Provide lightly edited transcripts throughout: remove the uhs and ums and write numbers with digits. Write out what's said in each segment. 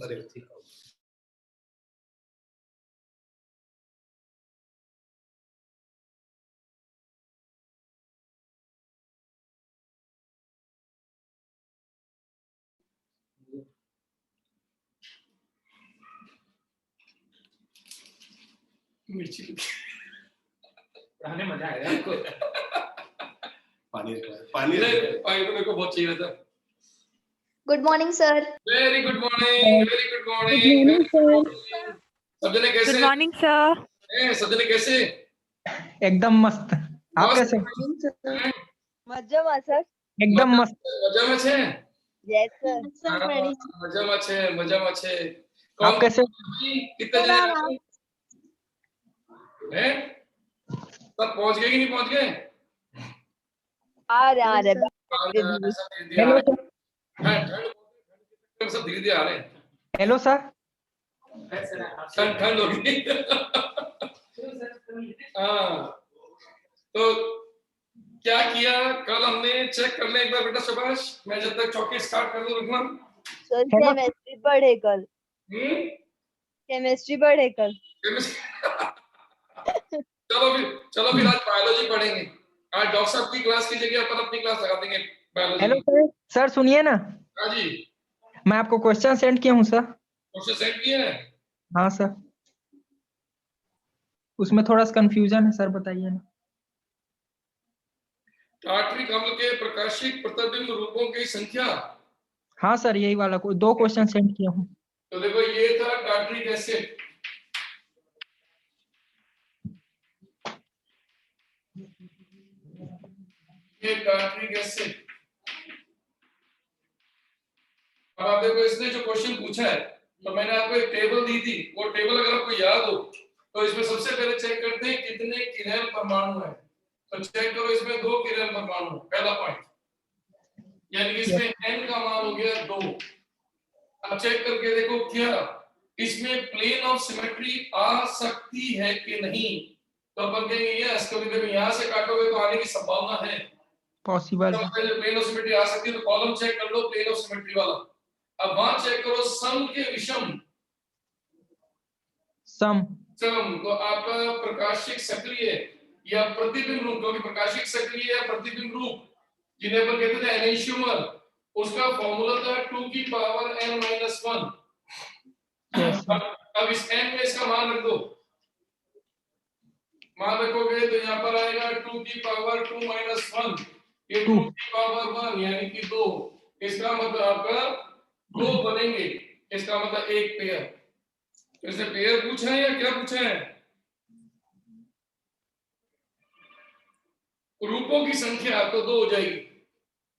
अरे ठीक है। मिर्ची खाने मजा आएगा आपको। पानी तो मेरे को बहुत चाहिए था। Good morning sir. Very good morning, very good morning. सब जने कैसे? Good morning sir. सब जने कैसे? एकदम मस्त। आप कैसे? મજામાં સર। एकदम मस्त। મજામાં છે? Yes sir. મજામાં છે। आप कैसे? कितने जने हैं? सब पहुंच गए कि नहीं पहुंच गए? आ रहे हेलो सर। सब धीरे धीरे आ रहे हैं। Hello sir. ठंड हो गई। हाँ, तो क्या किया कल हमने चेक कर ले एक बार बेटा शाबाश। मैं जब तक चौकी स्टार्ट कर दूं रखना। सर केमिस्ट्री पढ़े कल। केमिस्ट्री पढ़े कल। चलो फिर आज बायोलॉजी पढ़ेंगे। आज डॉक्टर साहब की क्लास की जगह अपन अपनी क्लास लगा देंगे बायोलॉजी। Hello sir. सर सुनिए ना। हाँ जी। मैं आपको क्वेश्चन सेंड किया हूँ सर। क्वेश्चन सेंड किए हैं? हाँ सर। उसमें थोड़ा सा कंफ्यूजन है सर, बताइए ना। टार्टरिक अम्ल के प्रकाशिक प्रतिबिंब रूपों की संख्या। हाँ सर, यही वाला को 2 क्वेश्चन सेंड किया हूँ। तो देखो ये था टार्टरिक एसिड। ये टार्टरिक एसिड। अब आप देखो इसने जो क्वेश्चन पूछा है, तो मैंने आपको एक टेबल दी थी। वो टेबल अगर आपको याद हो तो इसमें सबसे पहले चेक करते हैं कितने किरेल परमाणु है। तो चेक करो इसमें 2 किरेल परमाणु, पहला पॉइंट। यानी कि इसमें n का मान हो गया 2। अब चेक करके देखो क्या इसमें प्लेन ऑफ सिमेट्री आ सकती है कि नहीं। तो अपन कहेंगे यस, कभी कभी यहाँ से काटोगे तो आने की संभावना है, पॉसिबल है। प्लेन ऑफ सिमेट्री आ सकती है तो कॉलम चेक कर लो प्लेन ऑफ सिमेट्री वाला। अब वहां चेक करो सम के विषम। सम तो आपका प्रकाशिक सक्रिय या प्रतिबिंब रूप, क्योंकि प्रकाशिक सक्रिय या प्रतिबिंब रूप जिन्हें अपन कहते थे एनेंशियोमर, उसका फॉर्मूला था 2 की पावर n-1। अब इस n में इसका मान रख दो। मान रखोगे तो यहाँ पर आएगा 2 की पावर 2-1। ये 2 की पावर 1 यानी कि 2। इसका मतलब आपका 2 बनेंगे। इसका मतलब एक पेयर। इसे पेयर पूछा है या क्या पूछा है? रूपों की संख्या तो 2 हो जाएगी।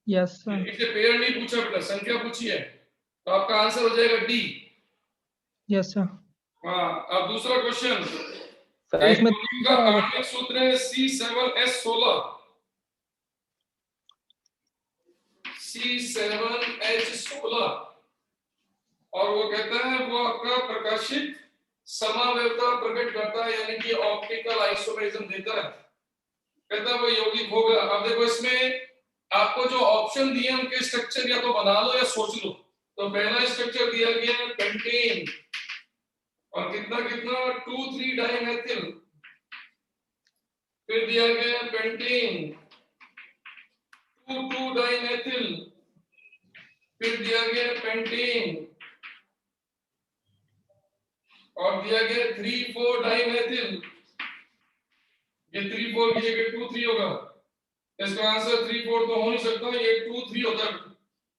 Yes sir. इसे पेयर नहीं पूछा बेटा, संख्या पूछी है। तो आपका आंसर हो जाएगा डी। Yes sir. हाँ, अब दूसरा क्वेश्चन। इसमें का आणविक सूत्र है C7H16। C7H16 और वो कहता है वो आपका प्रकाशित समावेवता प्रकट करता है, यानी कि ऑप्टिकल आइसोमेरिज्म देता है। कहता है वो यौगिक होगा। अब देखो इसमें आपको जो ऑप्शन दिए उनके स्ट्रक्चर या तो बना लो या सोच लो। तो पहला स्ट्रक्चर दिया गया है पेंटेन और कितना 2,3 डाइमेथिल। फिर दिया गया पेंटेन 2,2 डाइमेथिल। फिर दिया गया पेंटेन और दिया गया 3,4 डाइमेथिल। ये 3,4 की जगह 2,3 होगा। इसका आंसर 3,4 तो हो नहीं सकता, ये 2,3 होता है।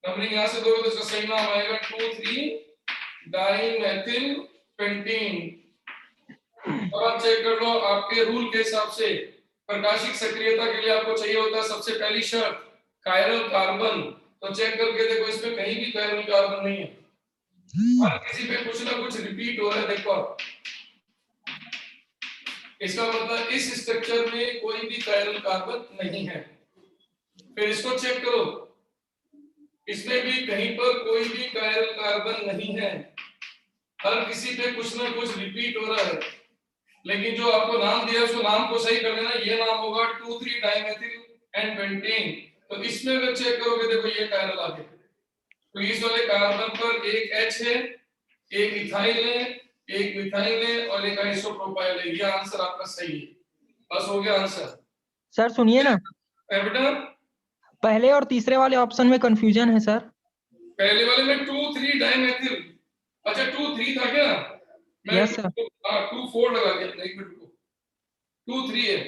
नंबरिंग यहां से दोगे तो इसका सही नाम आएगा 2,3 डाइमेथिल पेंटेन। अब आप चेक कर लो आपके रूल के हिसाब से प्रकाशिक सक्रियता के लिए आपको चाहिए होता है सबसे पहली शर्त कायरल कार्बन। तो चेक करके देखो इसमें कहीं भी कायरल कार्बन नहीं है। हर किसी पे कुछ ना कुछ रिपीट हो रहा है। देखो इसका मतलब इस स्ट्रक्चर में कोई भी कायरल कार्बन नहीं है। फिर इसको चेक करो, इसमें भी कहीं पर कोई भी कायरल कार्बन नहीं है। हर किसी पे कुछ ना कुछ रिपीट हो रहा है। लेकिन जो आपको नाम दिया उसको नाम को सही कर देना। ये नाम होगा 2,3 डाइमेथिल एंड पेंटेन। तो इसमें अगर चेक करोगे, देखो ये कायरल आगे, तो इस वाले कार्बन पर एक H है, एक इथाइल है, एक मिथाइल है और एक आइसोप्रोपाइल है। ये आंसर आपका सही है, बस हो गया आंसर। सर सुनिए ना, बेटा पहले और तीसरे वाले ऑप्शन में कंफ्यूजन है सर। पहले वाले में 2,3 डाइमेथिल, अच्छा 2,3 था क्या? मैं यस सर। 2,4 लगा दिया, एक मिनट को, 2,3 है,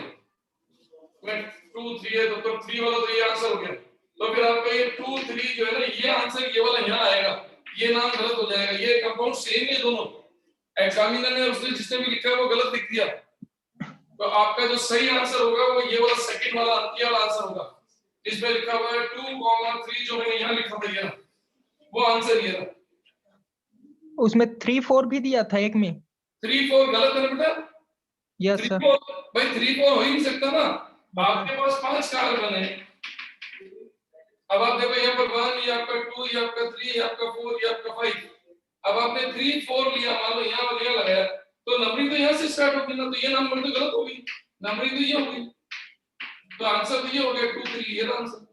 मैं 2,3 है तो 3 वाला तो ये आंसर हो गया। तो फिर आपका ये 2,3 जो है ना, ये आंसर ये वाला यहाँ आएगा, ये नाम गलत हो जाएगा। ये कंपाउंड सेम है दोनों, एग्जामिनर ने उसने जिसने भी लिखा है वो गलत लिख दिया। तो आपका जो सही आंसर होगा वो ये वाला सेकंड वाला, ये वाला आंसर होगा। इसमें लिखा हुआ है 2,3 जो मैंने यहाँ लिखा था, ये वो आंसर ये था। उसमें 3-4 भी दिया था एक में। 3-4 गलत है ना बेटा? Yes sir. 3-4 भाई 3-4 हो ही नहीं सकता ना, आपके पास 5 कार्बन है। अब आप देखो यहाँ पर 1, ये आपका 2, ये आपका 3, ये आपका 4, ये आपका 5। अब आपने 3-4 लिया, मान लो यहाँ और यहाँ लगाया, तो नंबरिंग तो यहाँ से स्टार्ट होगी ना, तो ये नंबर तो गलत होगी, नंबरिंग तो ये होगी, तो आंसर तो ये हो गया 2-3, ये आंसर।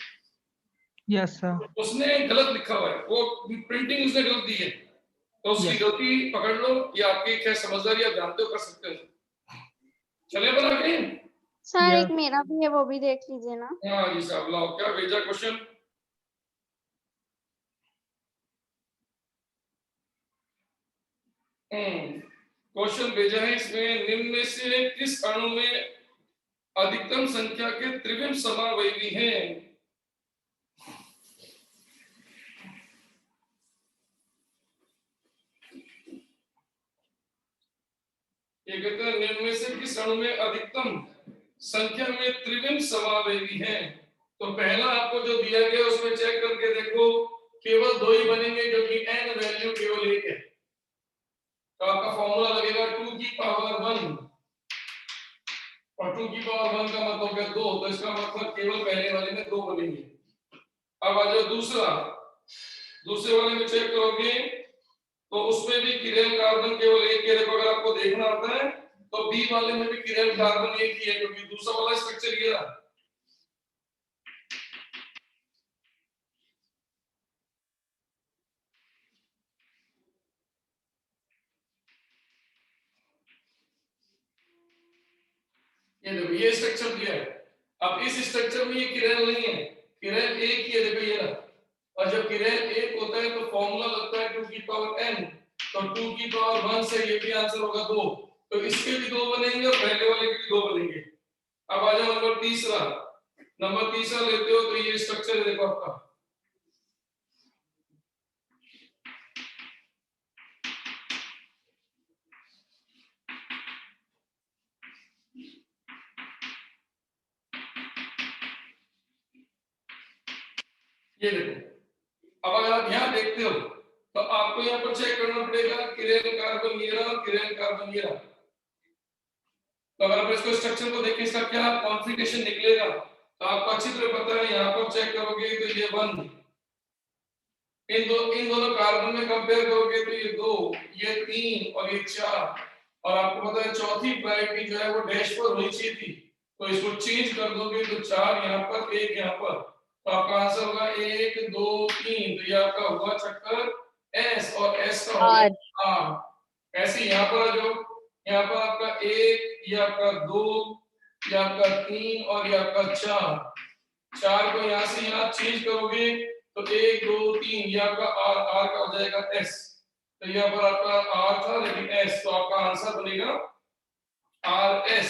Yes sir. उसने गलत लिखा हुआ है, वो प्रिंटिंग उसने गलत दी है, तो उसकी गलती पकड़ लो। ये आपकी क्या समझदारी, आप जानते हो, कर सकते हो। चले बना के सर एक मेरा भी है, वो भी देख लीजिए ना। हाँ जी साहब, लाओ क्या भेजा क्वेश्चन। क्वेश्चन भेजा है इसमें, निम्न में से किस अणु में अधिकतम संख्या के त्रिविम समावयवी हैं? ये कहते हैं निम्न में से किस अणु में अधिकतम संख्या में त्रिविम समावयवी हैं। तो पहला आपको जो दिया गया उसमें चेक करके देखो, केवल 2 ही बनेंगे क्योंकि n वैल्यू केवल 1 है। तो आपका फॉर्मूला लगेगा 2 की पावर 1, और 2 की पावर 1 का मतलब हो गया 2, तो इसका मतलब केवल पहले वाले में 2 बनेंगे। अब आ जाओ दूसरे वाले में चेक करोगे तो उसमें भी किरेल कार्बन केवल 1 है। देखो अगर आपको देखना आता है तो बी वाले में भी किरेल कार्बन 1 ही है, क्योंकि दूसरा वाला स्ट्रक्चर ये रहा। ये देखो ये स्ट्रक्चर दिया है। अब इस स्ट्रक्चर में ये किरेल नहीं है, किरेल 1 ही है, देखो ये रहा। और जब किरेल 1 होता है तो फॉर्मूला लगता है 2 की पावर n, तो 2 की पावर 1 से ये भी आंसर होगा 2, तो इसके भी 2 बनेंगे और पहले वाले के भी 2 बनेंगे। अब आ जाओ नंबर तीसरा लेते हो तो ये स्ट्रक्चर है, देखो आपका ये देखो। अब अगर आप यहाँ देखते हो तो आपको यहाँ पर चेक करना पड़ेगा किरेल कार्बन ये रहा, किरेल कार्बन ये रहा। तो अगर आप इसको स्ट्रक्चर को देखें, इसका क्या कॉन्फ़िगरेशन निकलेगा तो आपको अच्छी तरह पता है। यहाँ पर चेक करोगे तो ये 1, इन दोनों कार्बन में कंपेयर करोगे तो ये 2, ये 3 और ये 4, और आपको पता है चौथी प्रायोरिटी जो है वो डैश पर होनी चाहिए थी, तो इसको चेंज कर दोगे तो 4 यहाँ पर, 1 यहाँ पर, तो आपका आंसर होगा 1 2 3। तो ये आपका हुआ चक्कर S, और S का होगा R। ऐसे यहाँ पर आ जाओ, यहाँ पर आपका 1, ये आपका 2, ये आपका 3 और ये आपका 4 को यहाँ से यहाँ चेंज करोगे तो 1 2 3, ये आपका R का हो जाएगा S। तो यहाँ पर आपका R था लेकिन S, तो आपका आंसर बनेगा RS।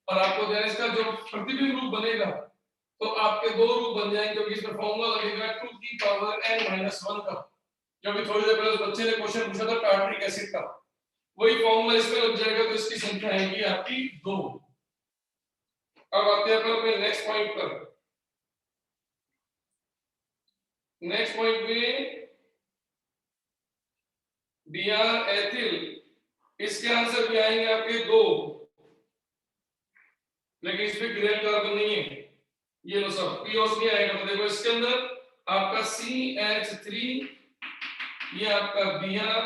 और आपको देना इसका जो प्रतिबिंब रूप बनेगा तो आपके 2 रूप बन जाएंगे, क्योंकि इसमें फॉर्मूला लगेगा 2 की पावर n-1 का, जो भी थोड़ी देर पहले उस बच्चे ने क्वेश्चन पूछा था टार्टरिक एसिड का, वही फॉर्मूला इसमें लग जाएगा। तो इसकी संख्या आएगी आपकी 2। अब आते हैं अपने नेक्स्ट पॉइंट पर। नेक्स्ट पॉइंट में Br एथिल, इसके आंसर भी आएंगे आपके 2, लेकिन इसमें किरेल कार्बन नहीं है। ये लो सब पीओस नहीं आएगा। तो देखो इसके अंदर आपका CH3, ये आपका Br,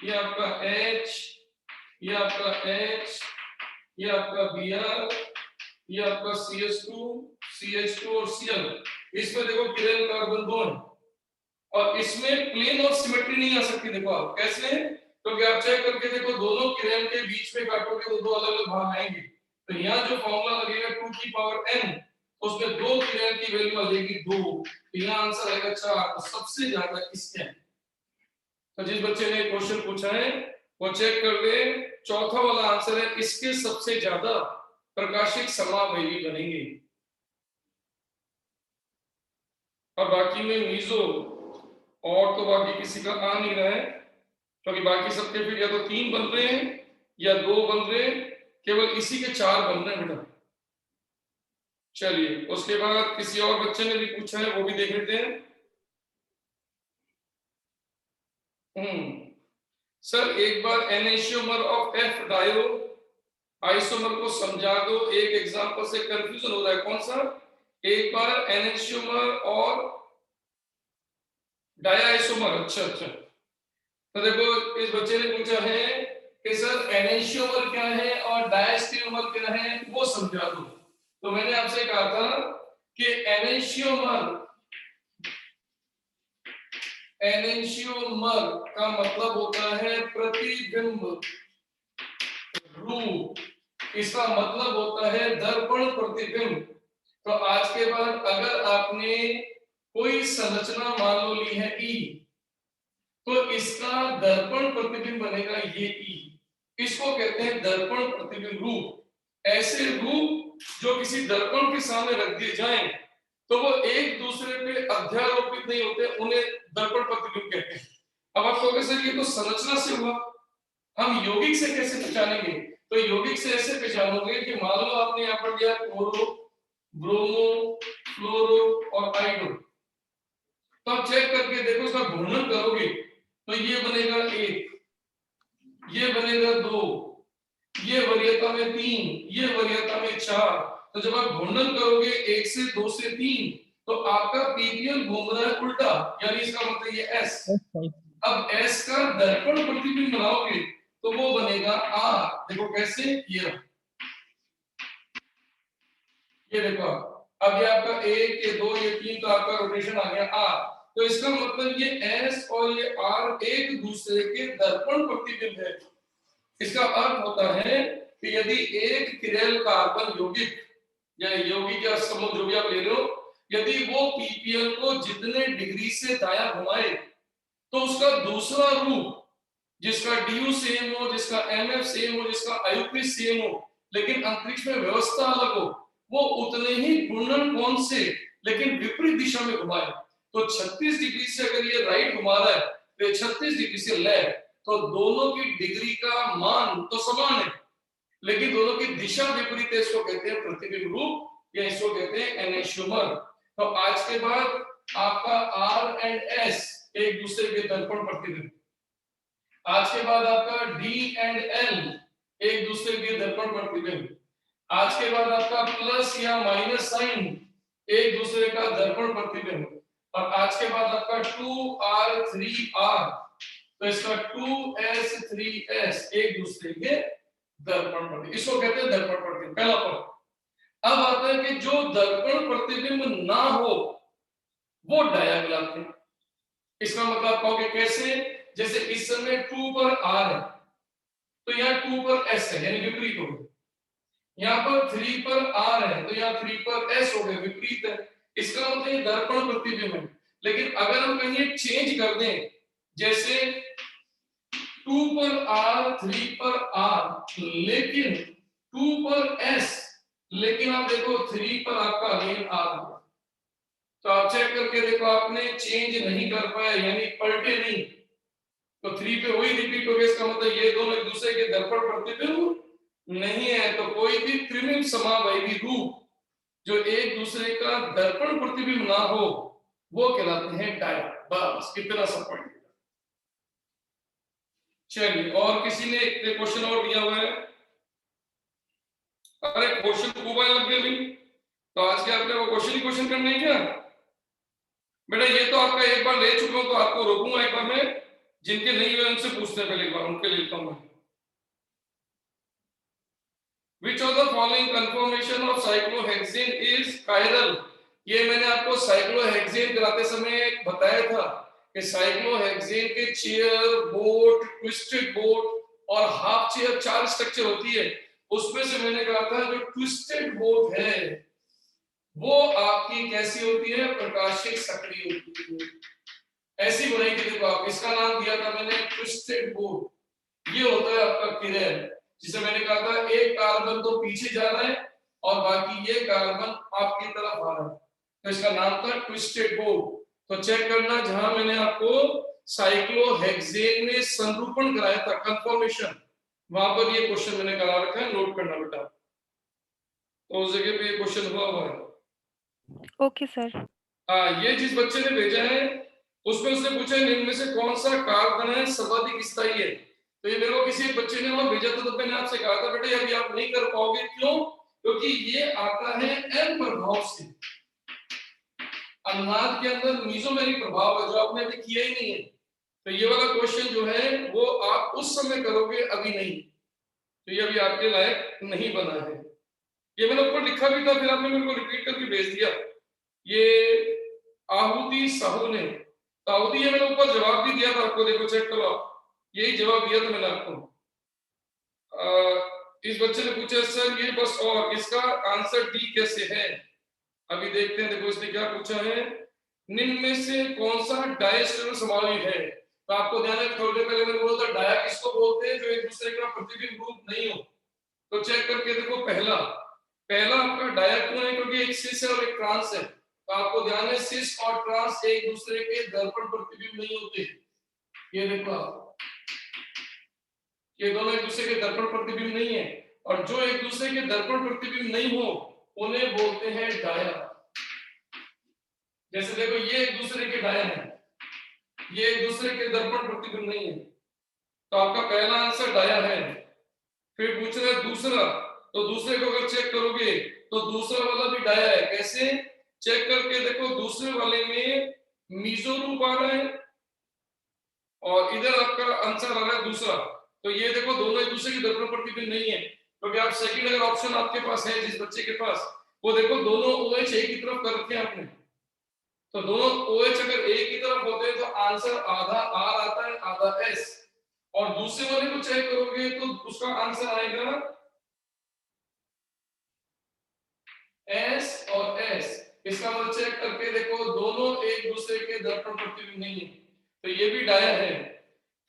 ये आपका H, ये आपका H, ये आपका Br, ये आपका CH2 और Cl। इसमें देखो किरण कार्बन 2 है और इसमें प्लेन ऑफ सिमेट्री नहीं आ सकती। देखो आप कैसे, क्योंकि आप चेक करके देखो दोनों किरण के बीच में काटोगे तो दो अलग अलग भाग आएंगे। तो यहाँ जो फॉर्मूला लगेगा 2 की पावर n, उसमें दो किरण की वैल्यू आ जाएगी 2, तो यहाँ आंसर आएगा 4। तो सबसे ज्यादा किसके हैं? तो जिस बच्चे ने क्वेश्चन पूछा है वो चेक कर ले, चौथा वाला आंसर है इसके सबसे ज्यादा प्रकाशिक समावयवी बनेंगे। और बाकी में मीजो और तो बाकी किसी का आ नहीं रहा है, क्योंकि बाकी सबके फिर या तो 3 बन रहे हैं या 2 बन रहे हैं, केवल इसी के 4 बन रहे हैं बेटा। चलिए उसके बाद किसी और बच्चे ने भी पूछा है, वो भी देख लेते हैं। सर एक बार एनेशियोमर ऑफ एफ डायो आइसोमर को समझा दो, एक एग्जांपल से कंफ्यूजन हो रहा है। कौन सा? एक बार एनेशियोमर और डायआइसोमर। अच्छा, तो देखो इस बच्चे ने पूछा है कि सर एनेशियोमर क्या है और डायस्टिरियोमर क्या है, वो समझा दो। तो मैंने आपसे कहा था कि एनेशियोमर का मतलब होता है प्रतिबिंब रूप, इसका मतलब होता है दर्पण प्रतिबिंब। तो आज के बाद अगर आपने कोई संरचना मान लो ली है ई, तो इसका दर्पण प्रतिबिंब बनेगा ये ई, इसको कहते हैं दर्पण प्रतिबिंब रूप। ऐसे रूप जो किसी दर्पण के सामने रख दिए जाएं तो वो एक दूसरे पे अध्यारोपित नहीं होते, उन्हें दर्पण प्रतिबिंब कहते हैं। अब आप कहोगे सर ये तो संरचना से हुआ, हम यौगिक से कैसे पहचानेंगे? तो यौगिक से ऐसे पहचानोगे कि मान लो आपने यहाँ पर दिया क्लोरो, ब्रोमो, फ्लोरो और आइडो, तो आप चेक करके देखो इसका घूर्णन करोगे तो ये बनेगा 1, ये बनेगा 2, ये वरीयता में 3, ये वरीयता में 4। तो जब आप घूर्णन करोगे 1 से 2 से 3 तो आपका पीपीएल घूम रहा है उल्टा, यानी इसका मतलब ये एस। अब एस का दर्पण प्रतिबिंब बनाओगे तो वो बनेगा आर। देखो कैसे, ये देखो अब ये आपका 1, ये 2, ये 3, तो आपका रोटेशन आ गया आर। तो इसका मतलब ये एस और ये आर एक दूसरे के दर्पण प्रतिबिंब है। इसका अर्थ होता है कि यदि एक किरैल कार्बन यौगिक या यौगिक या समूह जो भी आप ले रहे हो, यदि वो पीपीएल को जितने डिग्री से दायां घुमाए तो उसका दूसरा रूप जिसका डीयू सेम हो, जिसका एमएफ सेम हो, जिसका आयुपी सेम हो, लेकिन अंतरिक्ष में व्यवस्था अलग हो, वो उतने ही घूर्णन कोण से लेकिन विपरीत दिशा में घुमाए। तो 36 डिग्री से अगर ये राइट घुमा रहा है तो 36 डिग्री से लेफ्ट, तो दोनों की डिग्री का मान तो समान है लेकिन दोनों की दिशा विपरीत है। इसको कहते हैं प्रतिबिंब रूप या इसको कहते हैं एनेशियोमर। तो आज के बाद आपका आर एंड एस एक दूसरे के दर्पण प्रतिबिंब, आज के बाद आपका डी एंड एल एक दूसरे के दर्पण प्रतिबिंब, आज के बाद आपका प्लस या माइनस साइन एक दूसरे का दर्पण प्रतिबिंब, और आज के बाद आपका 2r 3r, तो इसका 2s 3s एक दूसरे के दर्पण प्रतिबिंब, इसको कहते हैं दर्पण प्रतिबिंब। पहला पॉइंट। अब आता है कि जो दर्पण प्रतिबिंब ना हो वो डाया कहलाते हैं। इसका मतलब कहोगे कैसे? जैसे इस समय 2 पर r है तो यहाँ 2 पर s है, यानी विपरीत हो गया। यहाँ पर 3 पर r है तो यहाँ 3 पर s हो गया, विपरीत है। इसका मतलब ये दर्पण प्रतिबिंब है। लेकिन अगर हम कहीं चेंज कर दें, जैसे 2 पर r 3 पर r लेकिन 2 पर s, लेकिन आप देखो 3 पर आपका अगेन r होगा, तो आप चेक करके देखो आपने चेंज नहीं कर पाया, यानी पलटे नहीं, तो 3 पे वही रिपीट हो गया। इसका मतलब ये दोनों एक दूसरे के दर्पण प्रतिबिंब नहीं है। तो कोई भी त्रिमिम समावयवी रूप जो एक दूसरे का दर्पण प्रतिबिंब ना हो वो कहलाते हैं डाया। बस कितना सा पॉइंट। चलिए और किसी ने एक क्वेश्चन और दिया हुआ है? अरे क्वेश्चन खूब आए लग गए, तो आज के आपने वो क्वेश्चन करने हैं क्या बेटा? ये तो आपका एक बार ले चुका हूं, तो आपको रोकूंगा एक बार मैं, जिनके नहीं हुए उनसे पूछते हैं, पहले एक बार उनके लेता हूं। Which of the following conformation of cyclohexane is chiral? ये मैंने आपको साइक्लोहेक्सेन कराते समय बताया था कि साइक्लोहेक्सेन के चेयर, बोट, ट्विस्टेड बोट और हाफ चेयर 4 स्ट्रक्चर होती है। उसमें से मैंने कहा था जो ट्विस्टेड बोट है वो आपकी कैसी होती है, प्रकाशिक सक्रिय होती है। ऐसी बनाई थी, देखो आप, इसका नाम दिया था मैंने ट्विस्टेड बोट। ये होता है आपका किरण, जिसे मैंने कहा था एक कार्बन तो पीछे जा रहा है और बाकी ये कार्बन आपकी तरफ आ रहा है, तो इसका नाम था ट्विस्टेड बोट। तो चेक करना, जहां मैंने आपको साइक्लोहेक्सेन में संरूपण कराया था, कंफर्मेशन, वहां पर ये क्वेश्चन मैंने करा रखा है, नोट करना बेटा। तो उस जगह पे ये क्वेश्चन हुआ है। Okay sir. ये जिस बच्चे ने भेजा है उसमें उसने पूछा निम्न में से कौन सा कार्बन है सर्वाधिक स्थायी है। तो ये मेरे को किसी एक बच्चे ने वहां भेजा था, तो मैंने आपसे कहा था बेटा अभी आप नहीं कर पाओगे, क्यों? क्योंकि ये आता है एन प्रभाव से। अनुनाद के अंदर मीजोमेरिक प्रभाव है जो आपने अभी किया ही नहीं है। तो ये वाला क्वेश्चन जो है वो आप उस समय करोगे, अभी नहीं। तो ये अभी आपके लायक नहीं बना है। ये मैंने ऊपर लिखा भी था, फिर आपने मेरे को रिपीट करके भेज दिया। ये आहुति साहू ने, तो आहुति ये मैंने ऊपर जवाब भी दिया था आपको, देखो चेक करो आप, यही जवाब दिया था मैंने आपको। इस बच्चे ने पूछा सर ये बस, और इसका आंसर डी कैसे है? अभी देखते हैं। देखो इसने क्या पूछा है, निम्न में से कौन सा डायस्टेरल समावयव है? तो आपको ध्यान है, थोड़ी देर पहले मैंने बोला था डाया किसको बोलते हैं, जो एक दूसरे का प्रतिबिंब रूप नहीं हो। तो चेक करके देखो, पहला आपका डाया क्यों है? क्योंकि एक सिस है और एक ट्रांस है। तो आपको ध्यान है सिस और ट्रांस एक दूसरे के दर्पण प्रतिबिंब नहीं होते। ये देखो आप, ये दोनों एक दूसरे के दर्पण प्रतिबिंब नहीं है, और जो एक दूसरे के दर्पण प्रतिबिंब नहीं हो उन्हें बोलते हैं डाया। जैसे देखो ये एक दूसरे के डाया है, ये एक दूसरे के दर्पण प्रतिबिंब नहीं है, तो आपका पहला आंसर डाया है। फिर पूछ रहे दूसरा, तो दूसरे को अगर चेक करोगे तो दूसरा वाला भी डाया है। कैसे? चेक करके देखो, दूसरे वाले में मीजो रूप आ रहा है और इधर आपका आंसर आ रहा है दूसरा। तो ये देखो दोनों एक दूसरे की दर्पण प्रतिबिंब नहीं है, क्योंकि आप सेकंड अगर ऑप्शन आपके पास है जिस बच्चे के पास, वो देखो दोनों OH एक ही तरफ कर रखे हैं आपने। तो दोनों OH अगर एक ही तरफ होते हैं तो आंसर आधा R आता है, आधा S। और दूसरे वाले को चेक करोगे तो उसका आंसर आएगा S और S। इसका मतलब चेक करके देखो दोनों एक दूसरे के दर्पण प्रतिबिंब नहीं है, तो ये भी डाया है।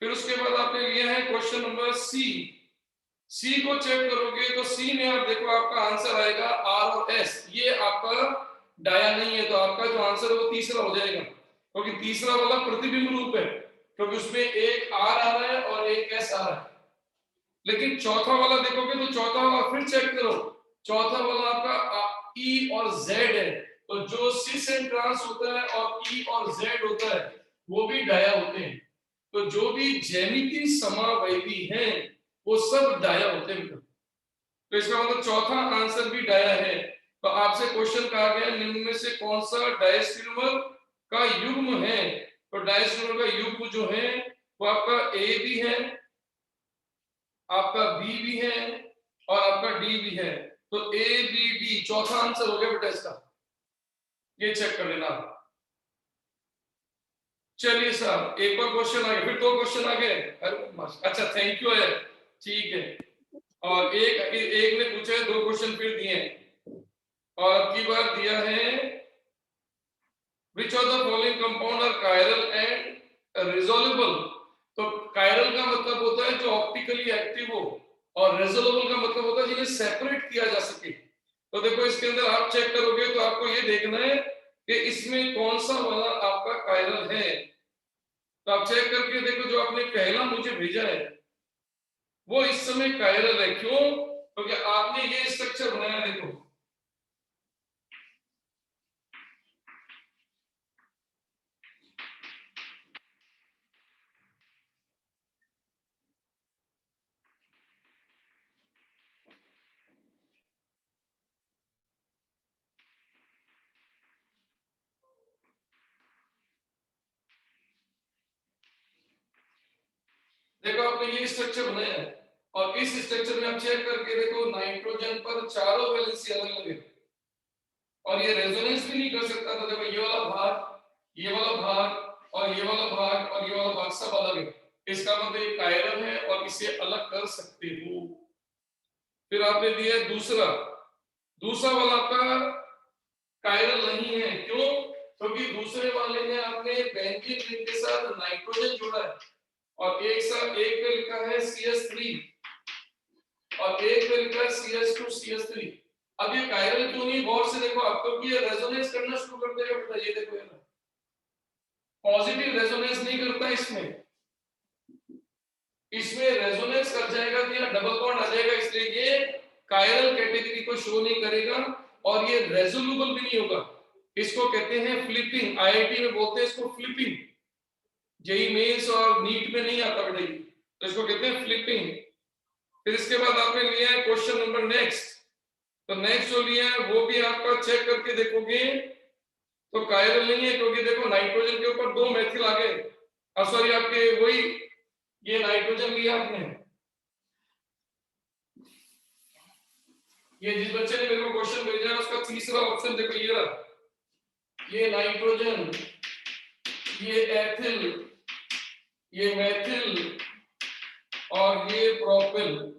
फिर उसके बाद आपने लिया है क्वेश्चन नंबर सी को चेक करोगे तो सी में आप देखो आपका आंसर आएगा R और S। ये आपका डाया नहीं है, तो आपका जो आंसर है वो तीसरा हो जाएगा, क्योंकि तीसरा वाला प्रतिबिंब रूप है, क्योंकि उसमें एक R आ रहा है और एक S आ रहा है। लेकिन चौथा वाला देखोगे तो चौथा वाला फिर चेक करो, चौथा वाला आपका E और Z है। तो जो सिस एंड ट्रांस होता है और E और Z होता है वो भी डाया होते हैं। तो जो भी ज्यामिति समावयवी हैं वो सब डाया होते हैं। तो इसका मतलब चौथा आंसर भी डाया है। तो आपसे क्वेश्चन कहा गया निम्न में से कौन सा डायस्टेरोमर का युग्म है? तो डायस्टेरोमर का युग्म जो है वो आपका A भी है, आपका B भी है और आपका D भी है। तो A B D चौथा आंसर हो गया बेटा इसका, ये चेक कर लेना। चलिए साहब एक और क्वेश्चन आ गया, फिर 2 क्वेश्चन आ गए। अच्छा थैंक यू है, ठीक है। और एक ने पूछा है, 2 क्वेश्चन फिर दिए हैं और अब की बार दिया है which of the following compound are chiral and resolvable. तो कायरल का मतलब होता है जो ऑप्टिकली एक्टिव हो, और रेजोल्वेबल का मतलब होता है जिन्हें सेपरेट किया जा सके। तो देखो इसके अंदर आप चेक करोगे तो आपको ये देखना है कि इसमें कौन सा वाला आपका कायरल है। तो आप चेक करके देखो, जो आपने पहला मुझे भेजा है वो इस समय कायरल है। क्यों? क्योंकि आपने ये स्ट्रक्चर बनाया, देखो देखो आपने ये स्ट्रक्चर बनाया है, और इस स्ट्रक्चर में आप चेक करके देखो नाइट्रोजन पर चारों वैलेंसी अलग अलग है और ये रेजोनेंस भी नहीं कर सकता। तो देखो ये वाला भाग, ये वाला भाग और ये वाला भाग और ये वाला भाग सब अलग है, इसका मतलब ये कायरल है और इसे अलग कर सकते हो। फिर आपने दिया दूसरा, दूसरा वाला आपका कायरल नहीं है, क्यों? क्योंकि दूसरे वाले में आपने बेंजीन रिंग के साथ नाइट्रोजन जोड़ा है और एक पे लिखा है CH3 और एक पे लिखा है CH2 CH3। अब ये कायरल क्यों नहीं, गौर से देखो आप, क्योंकि ये रेजोनेंस करना शुरू कर देगा बेटा। ये देखो ये पॉजिटिव रेजोनेंस नहीं करता इसमें, इसमें रेजोनेंस कर जाएगा तो यहाँ डबल बॉन्ड आ जाएगा, इसलिए ये कायरल कैटेगरी को शो नहीं करेगा और ये रेजोल्यूबल भी नहीं होगा। इसको कहते हैं फ्लिपिंग, IIT में बोलते हैं इसको फ्लिपिंग, जेईई मेंस और नीट में नहीं आता बेटा, तो इसको कहते हैं फ्लिपिंग। फिर इसके बाद आपने लिया है क्वेश्चन नंबर नेक्स्ट, तो नेक्स्ट जो लिया है वो भी आपका चेक करके देखोगे तो कायरल नहीं है, क्योंकि देखो नाइट्रोजन के ऊपर 2 मेथिल आ गए, सॉरी आपके वही ये नाइट्रोजन लिया आपने। ये जिस बच्चे ने मेरे को क्वेश्चन भेजा है उसका तीसरा ऑप्शन देखो ये रहा, ये नाइट्रोजन, ये एथिल, ये मेथिल और ये प्रोपिल।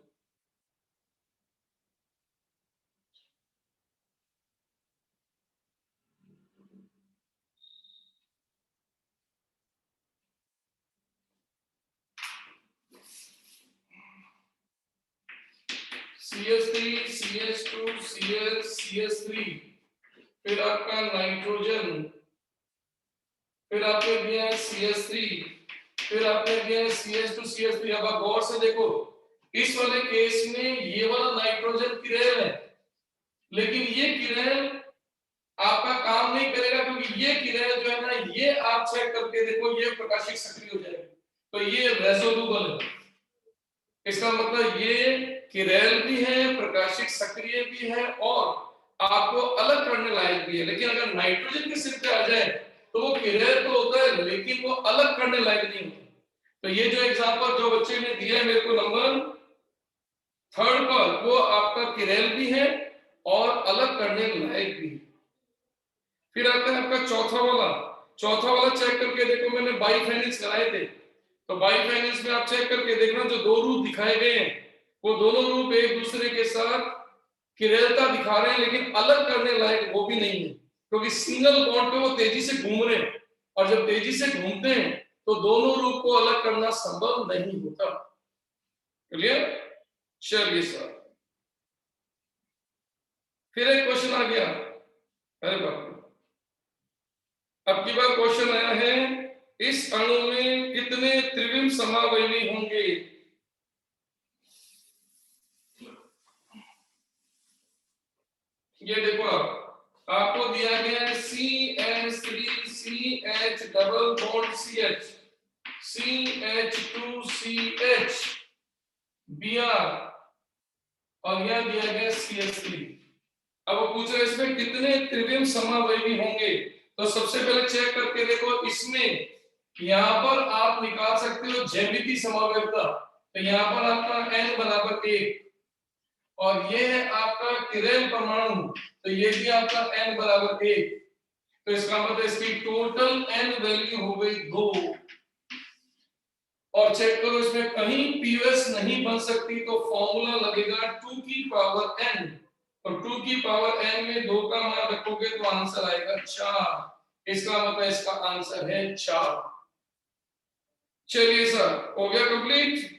CH3 CH2 CH3, फिर आपका नाइट्रोजन, फिर आपने दिया है CH3, फिर आपने दिया है CH2 CH3। अब आप गौर से देखो, इस वाले केस में ये वाला नाइट्रोजन किरेल है, लेकिन ये किरेल आपका काम नहीं करेगा, क्योंकि ये किरेल जो है ना, ये आप चेक करके देखो ये प्रकाशिक सक्रिय हो जाएगी, तो ये रेजोल्यूबल है। इसका मतलब ये किरेल भी है, प्रकाशिक सक्रिय भी है और आपको अलग करने लायक भी है। लेकिन अगर नाइट्रोजन के सिर पे आ जाए तो वो किरेल तो होता है लेकिन वो अलग करने लायक नहीं होता। तो ये जो एग्जांपल जो बच्चे ने दिया है मेरे को नंबर 3 पर, वो आपका किरेल भी है और अलग करने लायक भी है। फिर आता है आपका चौथा वाला चेक करके देखो, मैंने बाइफेनिल्स कराए थे, तो बाइफेनिल्स में आप चेक करके देखना जो 2 रूप दिखाए गए हैं वो दोनों रूप एक दूसरे के साथ किरेलता दिखा रहे हैं, लेकिन अलग करने लायक वो भी नहीं है, क्योंकि सिंगल बॉन्ड पे वो तेजी से घूम रहे हैं और जब तेजी से घूमते हैं तो दोनों रूप को अलग करना संभव नहीं होता। क्लियर? चलिए सर, फिर एक क्वेश्चन आ गया, अरे बाप रे, अब की बार क्वेश्चन आया है इस अणु में कितने त्रिविम समावयवी होंगे? ये देखो आपको दिया गया है CH3CH double bond CH, CH2CH Br और यह दिया गया CH3। अब वो पूछ रहे इसमें कितने त्रिविम समावयवी होंगे, तो सबसे पहले चेक करके देखो, इसमें यहाँ पर आप निकाल सकते हो ज्यामितीय समावयवता, तो यहाँ पर आपका n बराबर 1 और ये है आपका किरेल परमाणु, तो ये भी आपका n बराबर 1, तो इसका मतलब इसकी टोटल n वैल्यू हो गई 2। और चेक करो इसमें कहीं pos नहीं बन सकती, तो फॉर्मूला लगेगा 2 की पावर n, और 2 की पावर n में 2 का मान रखोगे तो आंसर आएगा 4। इसका मतलब इसका आंसर है 4। चलिए सर, हो गया कंप्लीट?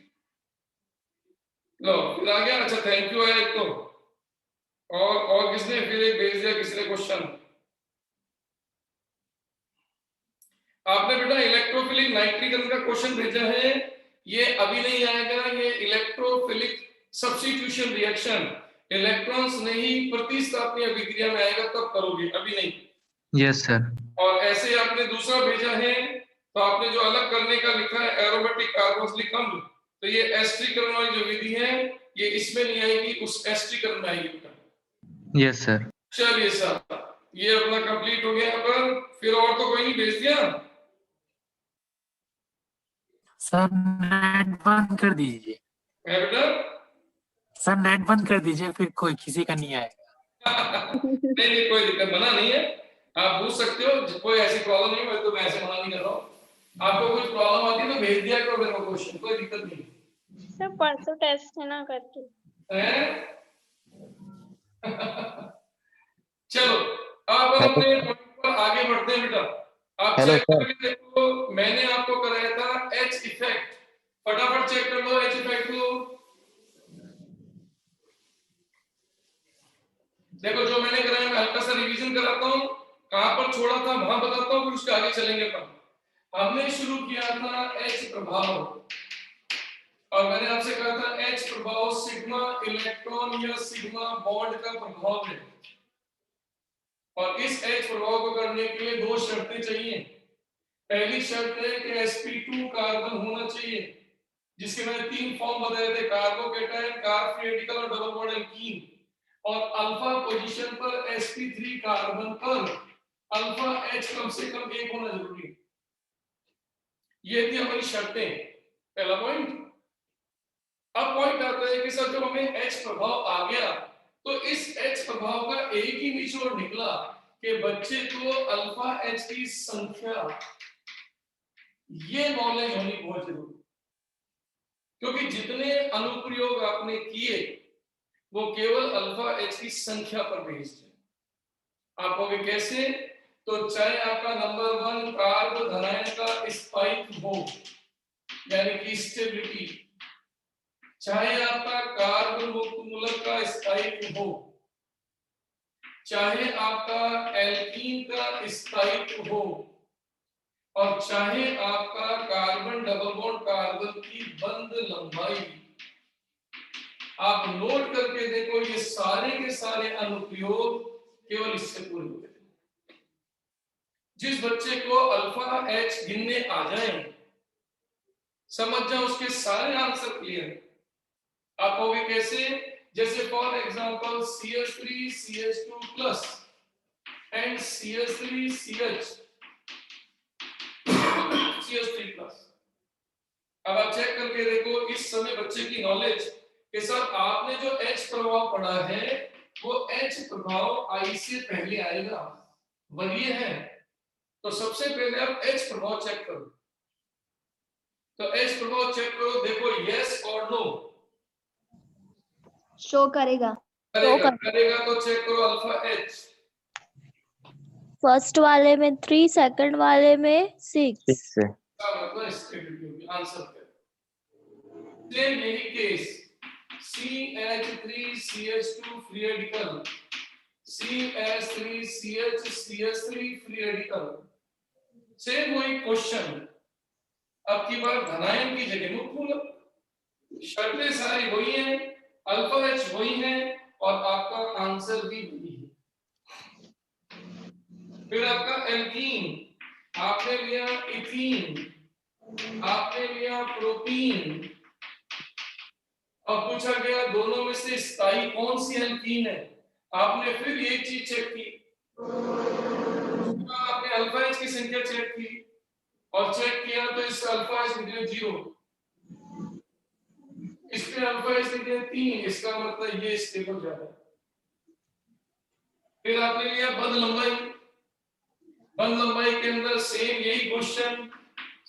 लो फिर आ गया। अच्छा थैंक यू है एक तो, और किसने फिर एक भेज दिया किसी ने क्वेश्चन, आपने बेटा इलेक्ट्रोफिलिक नाइट्रीकरण का क्वेश्चन भेजा है, ये अभी नहीं आएगा, ये इलेक्ट्रोफिलिक सब्स्टिट्यूशन रिएक्शन, इलेक्ट्रॉन्स नहीं प्रतिस्थापनीय अभिक्रिया में आएगा तब करोगे, अभी नहीं। Yes sir. और ऐसे आपने दूसरा भेजा है, तो आपने जो अलग करने का लिखा है एरोमेटिक कार्बोक्सिलिक अम्ल, तो ये एस्टरीकरण वाली जो विधि है ये इसमें नहीं आएगी, उस एस्टरीकरण में आएगी। Yes sir. चलिए सर, ये अपना कंप्लीट हो गया यहाँ पर, फिर और तो कोई नहीं भेज दिया? सर नेट बंद कर दीजिए। है बेटा? सर नेट बंद कर दीजिए, फिर कोई किसी का नहीं आएगा। नहीं नहीं, कोई दिक्कत, मना नहीं है, आप पूछ सकते हो, कोई ऐसी प्रॉब्लम नहीं है, तो मैं ऐसे मना नहीं कर रहा हूँ। आपको कोई प्रॉब्लम आती है तो भेज दिया करो मेरे को क्वेश्चन, कोई दिक्कत नहीं सर परसों टेस्ट है ना करके। है। चलो अब अपने पॉइंट पर आगे बढ़ते हैं बेटा। आप चेक करके देखो, मैंने आपको कराया था एच इफेक्ट, फटाफट चेक कर लो एच इफेक्ट को। देखो जो मैंने कराया, मैं हल्का सा रिवीजन कराता हूँ, कहां पर छोड़ा था वहां बताता हूँ, फिर उसके आगे चलेंगे अपन। हमने शुरू किया था एच प्रभाव, और मैंने आपसे कहा था एच प्रभाव सिग्मा इलेक्ट्रॉन या सिग्मा बॉन्ड का प्रभाव है, और इस एच प्रभाव को करने के लिए दो शर्तें चाहिए। पहली शर्त है कि sp2 कार्बन होना चाहिए, जिसके मैंने 3 फॉर्म बताए थे, कार्बोकेटायन, कार्ब फ्री रेडिकल और डबल बॉन्ड एल्कीन। और अल्फा पोजीशन पर sp3 कार्बन पर अल्फा H कम से कम 1 होना जरूरी है। ये थी हमारी शर्तें, पहला पॉइंट। अब पॉइंट आता है कि सर जब हमें H प्रभाव आ गया, तो इस H प्रभाव का एक ही निचोड़ निकला कि बच्चे को अल्फा H की संख्या, ये नॉलेज होनी बहुत जरूरी, क्योंकि जितने अनुप्रयोग आपने किए वो केवल अल्फा H की संख्या पर बेस्ड है। आप कहोगे कैसे? तो चाहे आपका नंबर 1 कार्ब धनायन का स्पाइक हो, यानी कि स्टेबिलिटी, चाहे आपका कार्ब मुक्त मूलक का स्पाइक हो, चाहे आपका एल्कीन का स्पाइक हो, और चाहे आपका कार्बन डबल बॉन्ड कार्बन की बंध लंबाई, आप नोट करके देखो, ये सारे के सारे अनुप्रयोग केवल इससे पूरे होते हैं। जिस बच्चे को अल्फा H गिनने आ जाए, समझ जाओ उसके सारे आंसर क्लियर है। आप कहोगे कैसे? जैसे for example CH3 CH2 plus and CH3 CH CH3 plus. अब आप चेक करके देखो इस समय बच्चे की नॉलेज कि सर आपने जो H प्रभाव पढ़ा है वो H प्रभाव I से पहले आएगा, वही है। तो सबसे पहले आप H प्रभाव चेक करो, तो H प्रभाव चेक करो, देखो यस और नो शो करेगा। करेगा तो चेक करो अल्फा H। फर्स्ट वाले में 3, सेकंड वाले में 6। आंसर सेम यही case CH3 CH2 free radical, CH3 CH CH3 free radical, same वही क्वेश्चन। अब की बार धनायन की जगह मुक्त मूलक, शर्तें सारी वही हैं, अल्फा H वही है, और आपका आंसर भी वही है। फिर आपका एल्कीन, आपने लिया इथीन, आपने लिया प्रोपीन, और पूछा गया दोनों में से स्थायी कौन सी एल्कीन है। आपने फिर एक चीज चेक की, आपने अल्फा H की संख्या चेक की, और चेक किया तो इस अल्फा H निकले 0, इसमें अल्फा H निकले 3, इसका मतलब ये स्टेबल जा रहा है। फिर आपने लिया बंध लंबाई, बंध लंबाई के अंदर सेम यही question,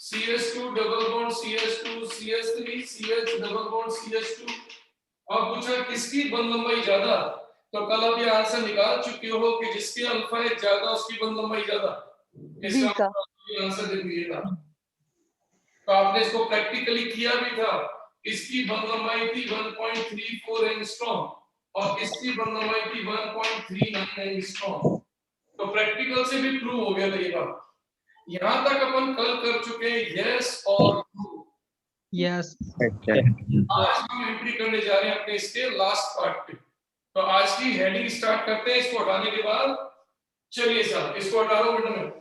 CH2 double bond CH2 CH3 CH double bond CH2, और पूछा किसकी बंध लंबाई ज्यादा। तो कल आप ये आंसर निकाल चुके हो कि जिसकी अल्फा H ज्यादा उसकी बंध लंबाई ज्यादा, इसका आंसर दे दीजिएगा। तो आपने इसको प्रैक्टिकली किया भी था, इसकी बंध लंबाई थी 1.34 एंगस्ट्रॉम और इसकी बंध लंबाई थी 1.39 एंगस्ट्रॉम। तो प्रैक्टिकल से भी प्रूव हो गया था ये बात। यहां तक अपन कल कर चुके हैं यस और नो। यस। आज हम एंट्री करने जा रहे हैं अपने इसके लास्ट पार्ट पे। तो आज की हेडिंग स्टार्ट करते हैं, इसको हटाने के बाद। चलिए साहब इसको हटा लो बेटा में।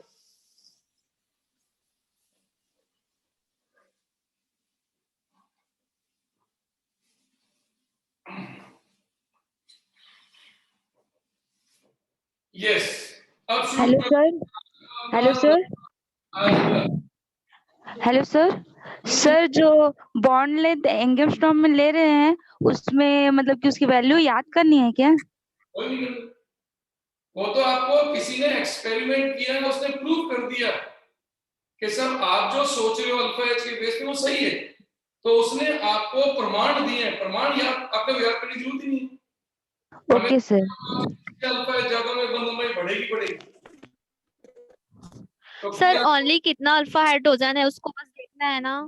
यस, अब hello sir. Hello sir. Hello sir. Sir जो बॉन्ड लेंथ एंगस्ट्रॉम में ले रहे हैं उसमें मतलब कि उसकी वैल्यू याद करनी है क्या? कोई नहीं, वो तो आपको किसी ने एक्सपेरिमेंट किया है, उसने प्रूव कर दिया कि सर आप जो सोच रहे हो अल्फा एच के बेस पे वो सही है, तो उसने आपको प्रमाण दिए हैं। प्रमाण याद आपको याद करने की जरूरत ही नहीं। Okay sir. अल्फा एच ज्यादा में बंद बढ़ेगी बढ़ेगी। तो सर ओनली कितना अल्फा हाइड्रोजन है उसको बस देखना है ना।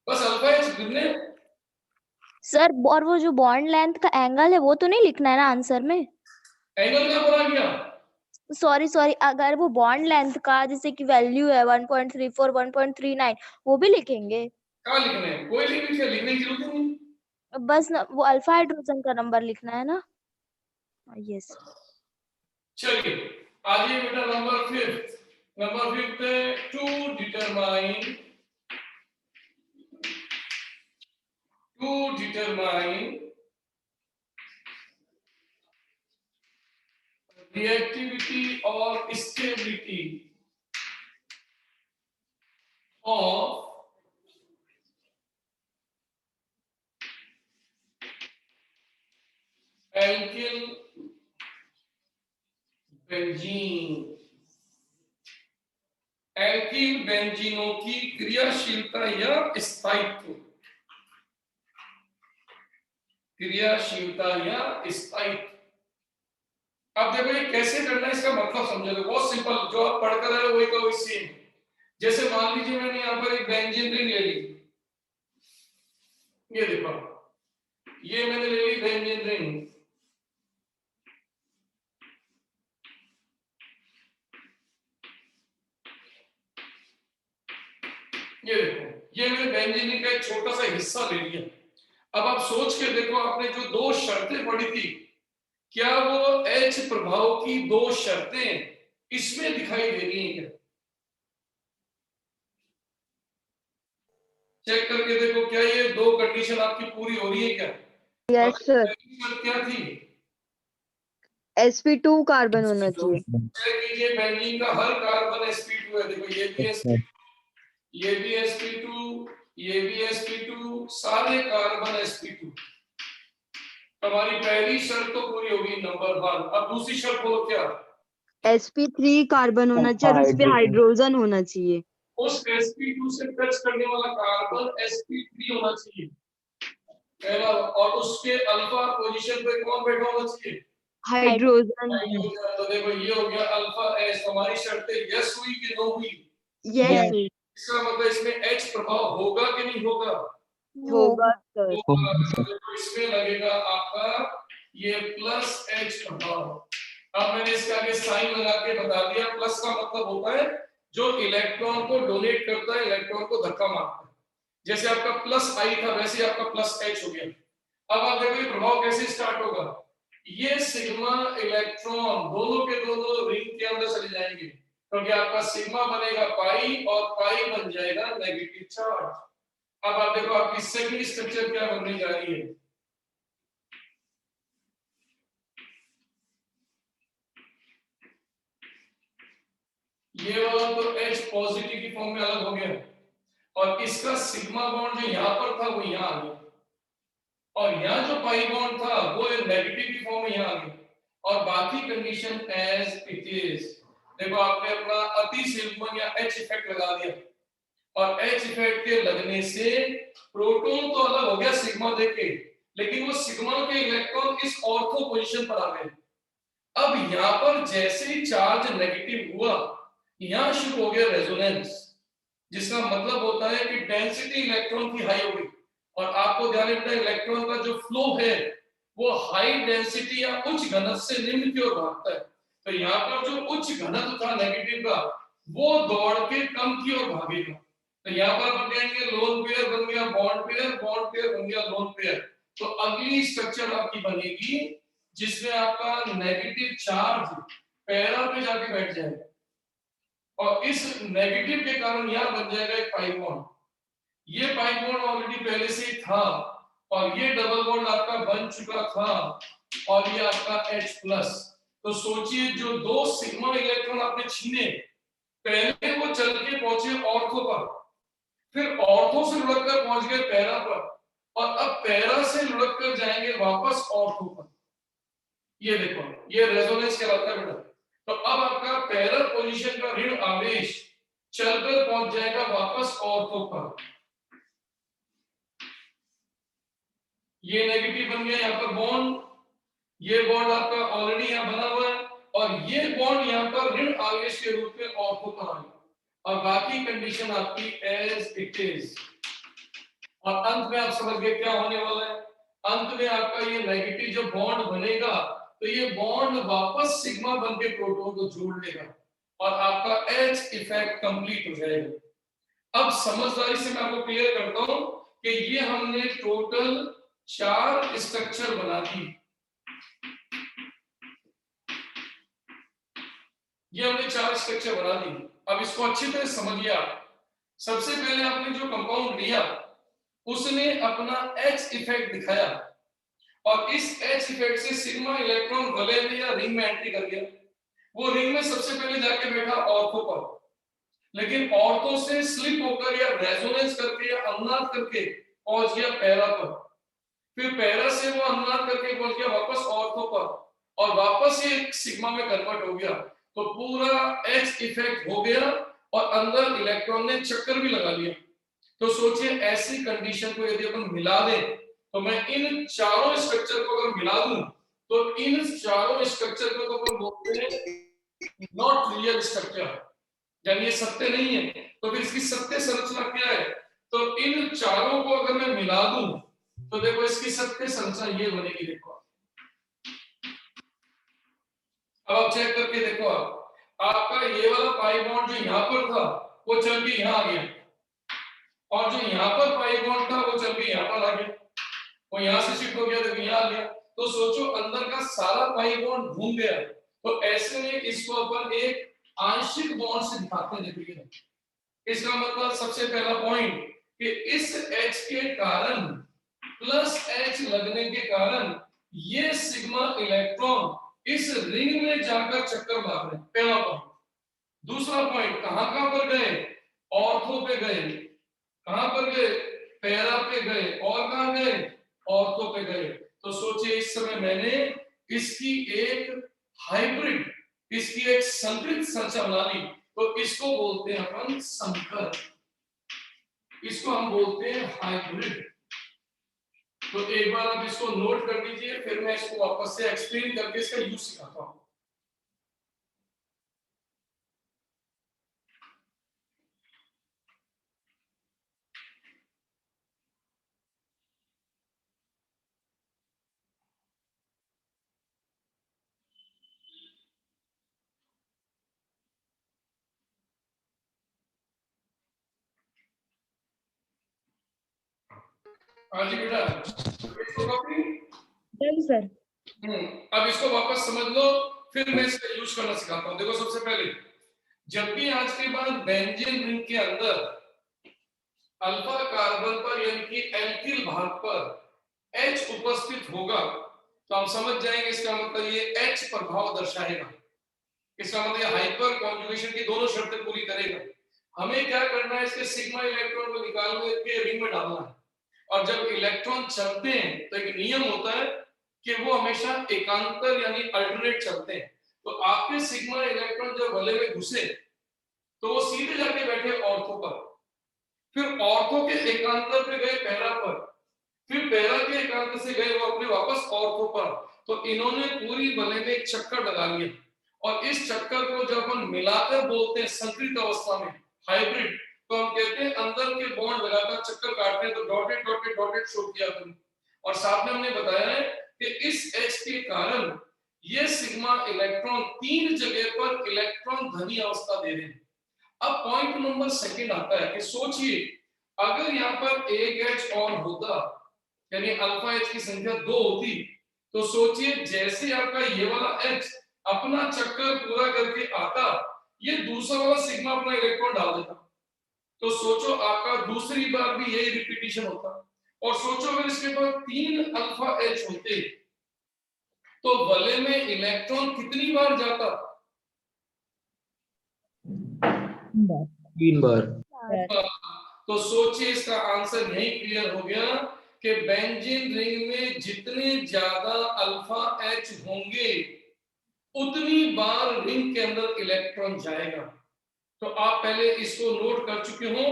बस अल्फा एच गिरने। सर और वो जो बॉन्ड लेंथ का एंगल है वो तो नहीं लिखना है ना आंसर में। एंगल क्या बना गया? सॉरी अगर वो बॉन्ड लेंथ का जैसे कि वैल्यू है 1.34 1.39 वो भी लिखेंगे। क्या लिखना है? कोई लिखने की जरूरत नहीं। बस वो अल्फा हाइड्रोजन का नंबर लिखना है ना। यस। चलिए आगे बेटा नंबर फिफ्थ। नंबर फिफ्थ है to determine reactivity or stability of alkyl benzene. Alkyl बेंजीनों की क्रियाशीलता या स्थायित्व। क्रियाशीलता या स्थायित्व। अब देखो ये कैसे करना है, इसका मतलब समझो। तो बहुत सिंपल, जो आप पढ़कर आए वही का वही सेम। जैसे मान लीजिए मैंने यहाँ पर एक बेंजीन रिंग ले ली, ये देखो ये मैंने ले ली बेंजीन रिंग। ये देखो ये मैंने बेंजीन रिंग का एक छोटा सा हिस्सा ले लिया। अब आप सोच के देखो, आपने जो दो शर्तें पढ़ी थी, क्या वो H प्रभाव की दो शर्तें इसमें दिखाई दे रही हैं क्या? चेक करके देखो, क्या ये दो कंडीशन आपकी पूरी हो रही है क्या? Yes sir. क्या थी? sp2 कार्बन होना चाहिए। चेक कीजिए, बेंजीन का हर कार्बन sp2 है। देखो ये भी sp2, ये भी sp2, ये भी sp2, सारे कार्बन sp2। हमारी पहली शर्त तो पूरी होगी, नंबर 1। अब दूसरी शर्त बोलो क्या? sp3 कार्बन होना चाहिए और उस पे हाइड्रोजन होना चाहिए। उस sp2 से टच करने वाला कार्बन sp3 होना चाहिए पहला, और उसके अल्फा पोजीशन पे कौन बैठा होना चाहिए? हाइड्रोजन। तो देखो ये हो गया अल्फा एस। हमारी शर्तें यस हुई कि नो हुई? यस इसका मतलब इसमें H प्रभाव होगा कि नहीं होगा? होगा सर। तो इसमें लगेगा आपका ये प्लस H प्रभाव। अब मैंने इसके आगे साइन लगा के बता दिया। प्लस का मतलब होता है जो इलेक्ट्रॉन को डोनेट करता है, इलेक्ट्रॉन को धक्का मारता है। जैसे आपका प्लस I था, वैसे आपका प्लस H हो गया। अब आप देखो ये प्रभाव कैसे स्टार्ट होगा। ये सिग्मा इलेक्ट्रॉन दोनों के दोनों रिंग के अंदर चले जाएंगे, क्योंकि आपका सिग्मा बनेगा पाई और पाई बन जाएगा नेगेटिव चार्ज। अब आप देखो आपकी सेकंड स्ट्रक्चर क्या बनने जा रही है। ये वाला तो H पॉजिटिव की फॉर्म में अलग हो गया, और इसका सिग्मा बॉन्ड जो यहाँ पर था वो यहाँ आ गया, और यहाँ जो पाई बॉन्ड था वो नेगेटिव की फॉर्म में यहाँ आ गया, और बाकी कंडीशन एज इट इज। देखो आपने अपना अति सिग्मा या H इफेक्ट लगा दिया, और H इफेक्ट के लगने से प्रोटॉन तो अलग हो गया सिग्मा देके, लेकिन वो सिग्मा के इलेक्ट्रॉन इस ऑर्थो पोजीशन पर आ गए। अब यहाँ पर जैसे ही चार्ज नेगेटिव हुआ, यहाँ शुरू हो गया रेजोनेंस, जिसका मतलब होता है कि डेंसिटी इलेक्ट्रॉन की हाई हो गई। और आपको ध्यान रखना है इलेक्ट्रॉन का जो फ्लो है वो हाई डेंसिटी या उच्च घनत्व से निम्न की ओर भागता है। तो यहाँ पर जो उच्च घनत्व था नेगेटिव का, वो दौड़ के कम की ओर भागेगा। तो यहाँ पर बन जाएंगे लोन पेयर बन गया बॉन्ड पेयर, बॉन्ड पेयर बन गया लोन पेयर। तो अगली स्ट्रक्चर आपकी बनेगी जिसमें आपका नेगेटिव चार्ज पैरा पे जाके बैठ जाएगा, और इस नेगेटिव के कारण यहाँ बन जाएगा एक पाई बॉन्ड। ये पाई बॉन्ड ऑलरेडी पहले से ही था, और ये डबल बॉन्ड आपका बन चुका था, और ये आपका H+। तो सोचिए जो दो सिग्मा इलेक्ट्रॉन आपने छीने, पहले वो चल के पहुंचे ऑर्थो पर, फिर ऑर्थो से लुढ़क कर पहुंच गए पैरा पर, और अब पैरा से लुढ़क कर जाएंगे वापस ऑर्थो पर। ये देखो ये रेजोनेंस कहलाता है बेटा। पोजीशन का ऋण आवेश चलकर पहुंच जाएगा वापस ऑर्थो पर। ये नेगेटिव बन गया यहाँ पर बॉन्ड, ये बॉन्ड आपका ऑलरेडी यहाँ बना हुआ है, और ये बॉन्ड यहाँ पर ऋण आवेश के रूप में ऑर्थो पर आ गया, और बाकी कंडीशन आपकी एज इट इज। और अंत में आप समझ गए क्या होने वाला है। अंत में आपका ये नेगेटिव जो बॉन्ड बनेगा, तो ये बॉन्ड वापस सिग्मा बन के प्रोटॉन को जोड़ लेगा, और आपका एच इफेक्ट कंप्लीट हो जाएगा। अब समझदारी से मैं आपको क्लियर करता हूं कि ये हमने टोटल 4 स्ट्रक्चर बना दी। ये हमने 4 स्ट्रक्चर बना दी। अब इसको अच्छी तरह समझिए आप। सबसे पहले आपने जो कंपाउंड लिया उसने अपना एच इफेक्ट दिखाया, और इस एच इफेक्ट से सिग्मा इलेक्ट्रॉन वलय में या रिंग में एंट्री कर गया। वो रिंग में सबसे पहले जाके बैठा ऑर्थो पर, लेकिन ऑर्थो से स्लिप होकर या रेजोनेंस करके या अनुनाद करके पहुंच गया पैरा पर। फिर पैरा से वो अनुनाद करके पहुंच गया वापस ऑर्थो पर, और वापस ये सिग्मा में कन्वर्ट हो गया। तो पूरा एच इफेक्ट हो गया, और अंदर इलेक्ट्रॉन ने चक्कर भी लगा लिया। तो सोचिए ऐसी कंडीशन को यदि अपन मिला दें, तो मैं इन चारों स्ट्रक्चर को अगर मिला दूं, तो इन चारों स्ट्रक्चर को तो अपन बोलते हैं नॉट रियल स्ट्रक्चर, यानी ये सत्य नहीं है। तो फिर इसकी सत्य संरचना क्या है? तो इन चारों को अगर मैं मिला दूं, तो देखो इसकी सत्य संरचना ये बनेगी। देखो अब आप चेक करके देखो, आपका ये वाला पाई बॉन्ड जो यहाँ पर था वो चल के यहाँ आ गया, और जो यहाँ पर पाई बॉन्ड था वो चल के यहाँ पर आ गया, वो यहाँ से शिफ्ट हो गया तो यहाँ आ गया। तो सोचो अंदर का सारा पाई बॉन्ड घूम गया। तो ऐसे में इसको अपन एक आंशिक बॉन्ड से दिखाते हैं। देखिए इसका मतलब सबसे पहला पॉइंट कि इस H के कारण प्लस H लगने के कारण ये सिग्मा इलेक्ट्रॉन इस रिंग में जाकर चक्कर मार रहे हैं। पहला पॉइंट। दूसरा पॉइंट, कहां पर गए? ऑर्थो पे गए। कहां पर गए? पैरा पे गए। और कहां गए? ऑर्थो पे गए। तो सोचिए इस समय मैंने इसकी एक हाइब्रिड, इसकी एक संकरित संरचना बना ली। तो इसको बोलते हैं अपन संकर, इसको हम बोलते हैं हाइब्रिड। तो एक बार आप इसको नोट कर लीजिए, फिर मैं इसको वापस से एक्सप्लेन करके इसका यूज सिखाता हूं। हाँ जी बेटा, इसको कॉपी। सर अब इसको वापस समझ लो, फिर मैं इसका यूज करना सिखाता हूं। देखो सबसे पहले, जब भी आज के बाद बेंजीन रिंग के अंदर अल्फा कार्बन पर यानी कि एल्किल भाग पर H उपस्थित होगा, तो हम समझ जाएंगे इसका मतलब ये H प्रभाव दर्शाएगा। इसका मतलब ये हाइपर कॉन्जुगेशन की दोनों शर्तें पूरी करेगा। हमें क्या करना है? इसके सिग्मा इलेक्ट्रॉन को निकाल के रिंग में डालना है। और जब इलेक्ट्रॉन चलते हैं तो एक नियम होता है कि वो हमेशा एकांतर यानी अल्टरनेट चलते हैं। तो आपके सिग्मा इलेक्ट्रॉन जब वलय में घुसे तो वो सीधे जाके बैठे ऑर्थो पर, फिर ऑर्थो के एकांतर पे गए पैरा पर, फिर पैरा के एकांतर से गए वो अपने वापस ऑर्थो पर। तो इन्होंने पूरी वलय में एक चक्कर लगा लिया, और इस चक्कर को जब हम मिलाकर बोलते हैं संकरित अवस्था में हाइब्रिड, तो हम कहते हैं अंदर के बॉन्ड लगातार चक्कर काटते हैं। तो डॉटेड डॉटेड डॉटेड शो किया तुम। और साथ में हमने बताया है कि इस H के कारण ये सिग्मा इलेक्ट्रॉन 3 जगह पर इलेक्ट्रॉन धनी अवस्था दे रहे हैं। अब पॉइंट नंबर सेकंड आता है कि सोचिए अगर यहाँ पर एक H और होता, यानी अल्फा H की संख्या 2 होती, तो सोचिए जैसे आपका ये वाला H अपना चक्कर पूरा करके आता, ये दूसरा वाला सिग्मा अपना इलेक्ट्रॉन डाल देता। तो सोचो आपका दूसरी बार भी यही रिपीटिशन होता। और सोचो अगर इसके पास 3 अल्फा H होते, तो वलय में इलेक्ट्रॉन कितनी बार जाता? 3 बार। तो सोचिए इसका आंसर यही क्लियर हो गया कि बेंजीन रिंग में जितने ज्यादा अल्फा H होंगे उतनी बार रिंग के अंदर इलेक्ट्रॉन जाएगा। तो आप पहले इसको नोट कर चुके हो,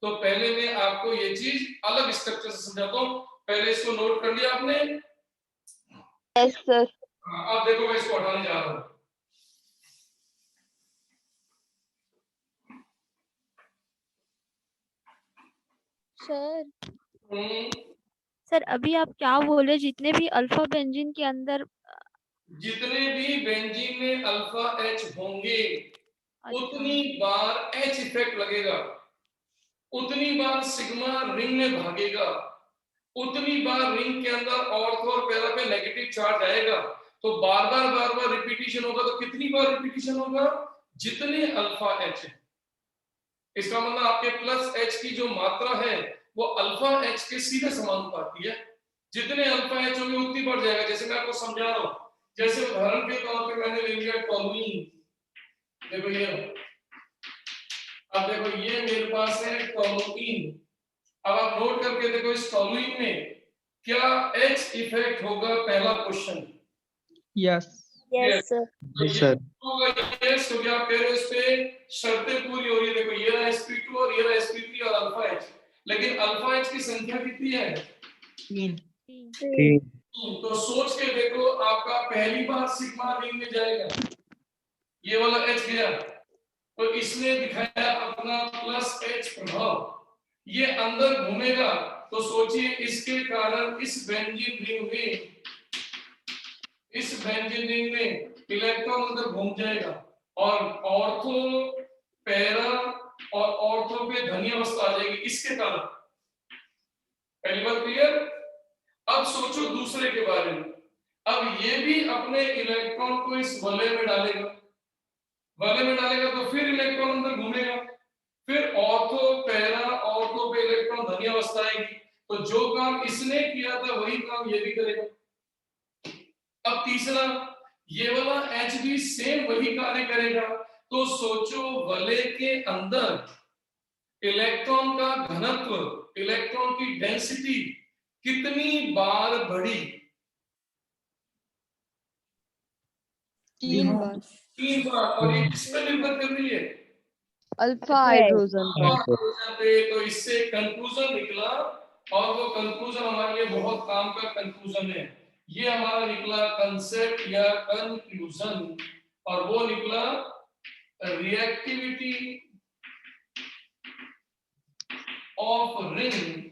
तो पहले मैं आपको ये चीज अलग स्ट्रक्चर से समझाता हूँ। पहले इसको नोट कर लिया आपने? Yes sir. अब देखो मैं इसको हटाने जा रहा हूँ। सर अभी आप क्या बोले, जितने भी अल्फा बेंजीन के अंदर जितने भी बेंजीन में अल्फा एच होंगे उतनी बार एच इफेक्ट लगेगा, उतनी बार सिग्मा रिंग में भागेगा, उतनी बार रिंग के अंदर ऑर्थो और पैरा पे नेगेटिव चार्ज आएगा। तो बार बार रिपीटिशन होगा। तो कितनी बार रिपीटिशन होगा? जितने अल्फा एच है। इसका मतलब आपके प्लस एच की जो मात्रा है वो अल्फा एच के सीधे समानुपाती है। जितने अल्फा एच होंगे उतनी बढ़ जाएगा। जैसे मैं आपको समझा रहा हूं, जैसे उदाहरण के तौर पे मैंने ले लिया टोलुइन। देखो ये, अब देखो ये मेरे पास है टोलुइन। अब आप नोट करके देखो इस टोलुइन में क्या एच इफेक्ट होगा? पहला क्वेश्चन। Yes yes sir. तो ये होगा यस, क्योंकि आप कह रहे हो इस पे शर्तें पूरी हो रही है। देखो ये रहा sp2 और ये रहा sp3 और अल्फा एच। लेकिन अल्फा एच की संख्या कितनी है? 3। तो सोच के देखो, आपका पहली बार सिग्मा रिंग में जाएगा, ये वाला एच गया, तो इसने दिखाया अपना प्लस एच प्रभाव। ये अंदर घूमेगा, तो सोचिए इसके कारण इस बेंजीन रिंग में इलेक्ट्रॉन अंदर घूम जाएगा और ऑर्थो, पैरा और ऑर्थो पे धनी अवस्था आ जाएगी इसके कारण। पहली बात क्लियर? अब सोचो दूसरे के बारे में। अब ये भी अपने इलेक्ट्रॉन को इस वलय में डालेगा, तो फिर इलेक्ट्रॉन अंदर घूमेगा, फिर ऑर्थो, पैरा, ऑर्थो पे इलेक्ट्रॉन धनी अवस्था आएगी। तो जो काम इसने किया था वही काम ये भी करेगा। अब तीसरा, ये वाला एच भी सेम वही कार्य करेगा। तो सोचो वलय के अंदर इलेक्ट्रॉन का घनत्व, इलेक्ट्रॉन की डेंसिटी कितनी बार बढ़ी? 3 बार। 3 बार। और ये किस पर निर्भर कर रही है? अल्फा हाइड्रोजन पे। तो इससे कंक्लूजन निकला, और वो कंक्लूजन हमारे लिए बहुत काम का कंक्लूजन है। ये हमारा निकला कंसेप्ट या कंक्लूजन, और वो निकला reactivity of ring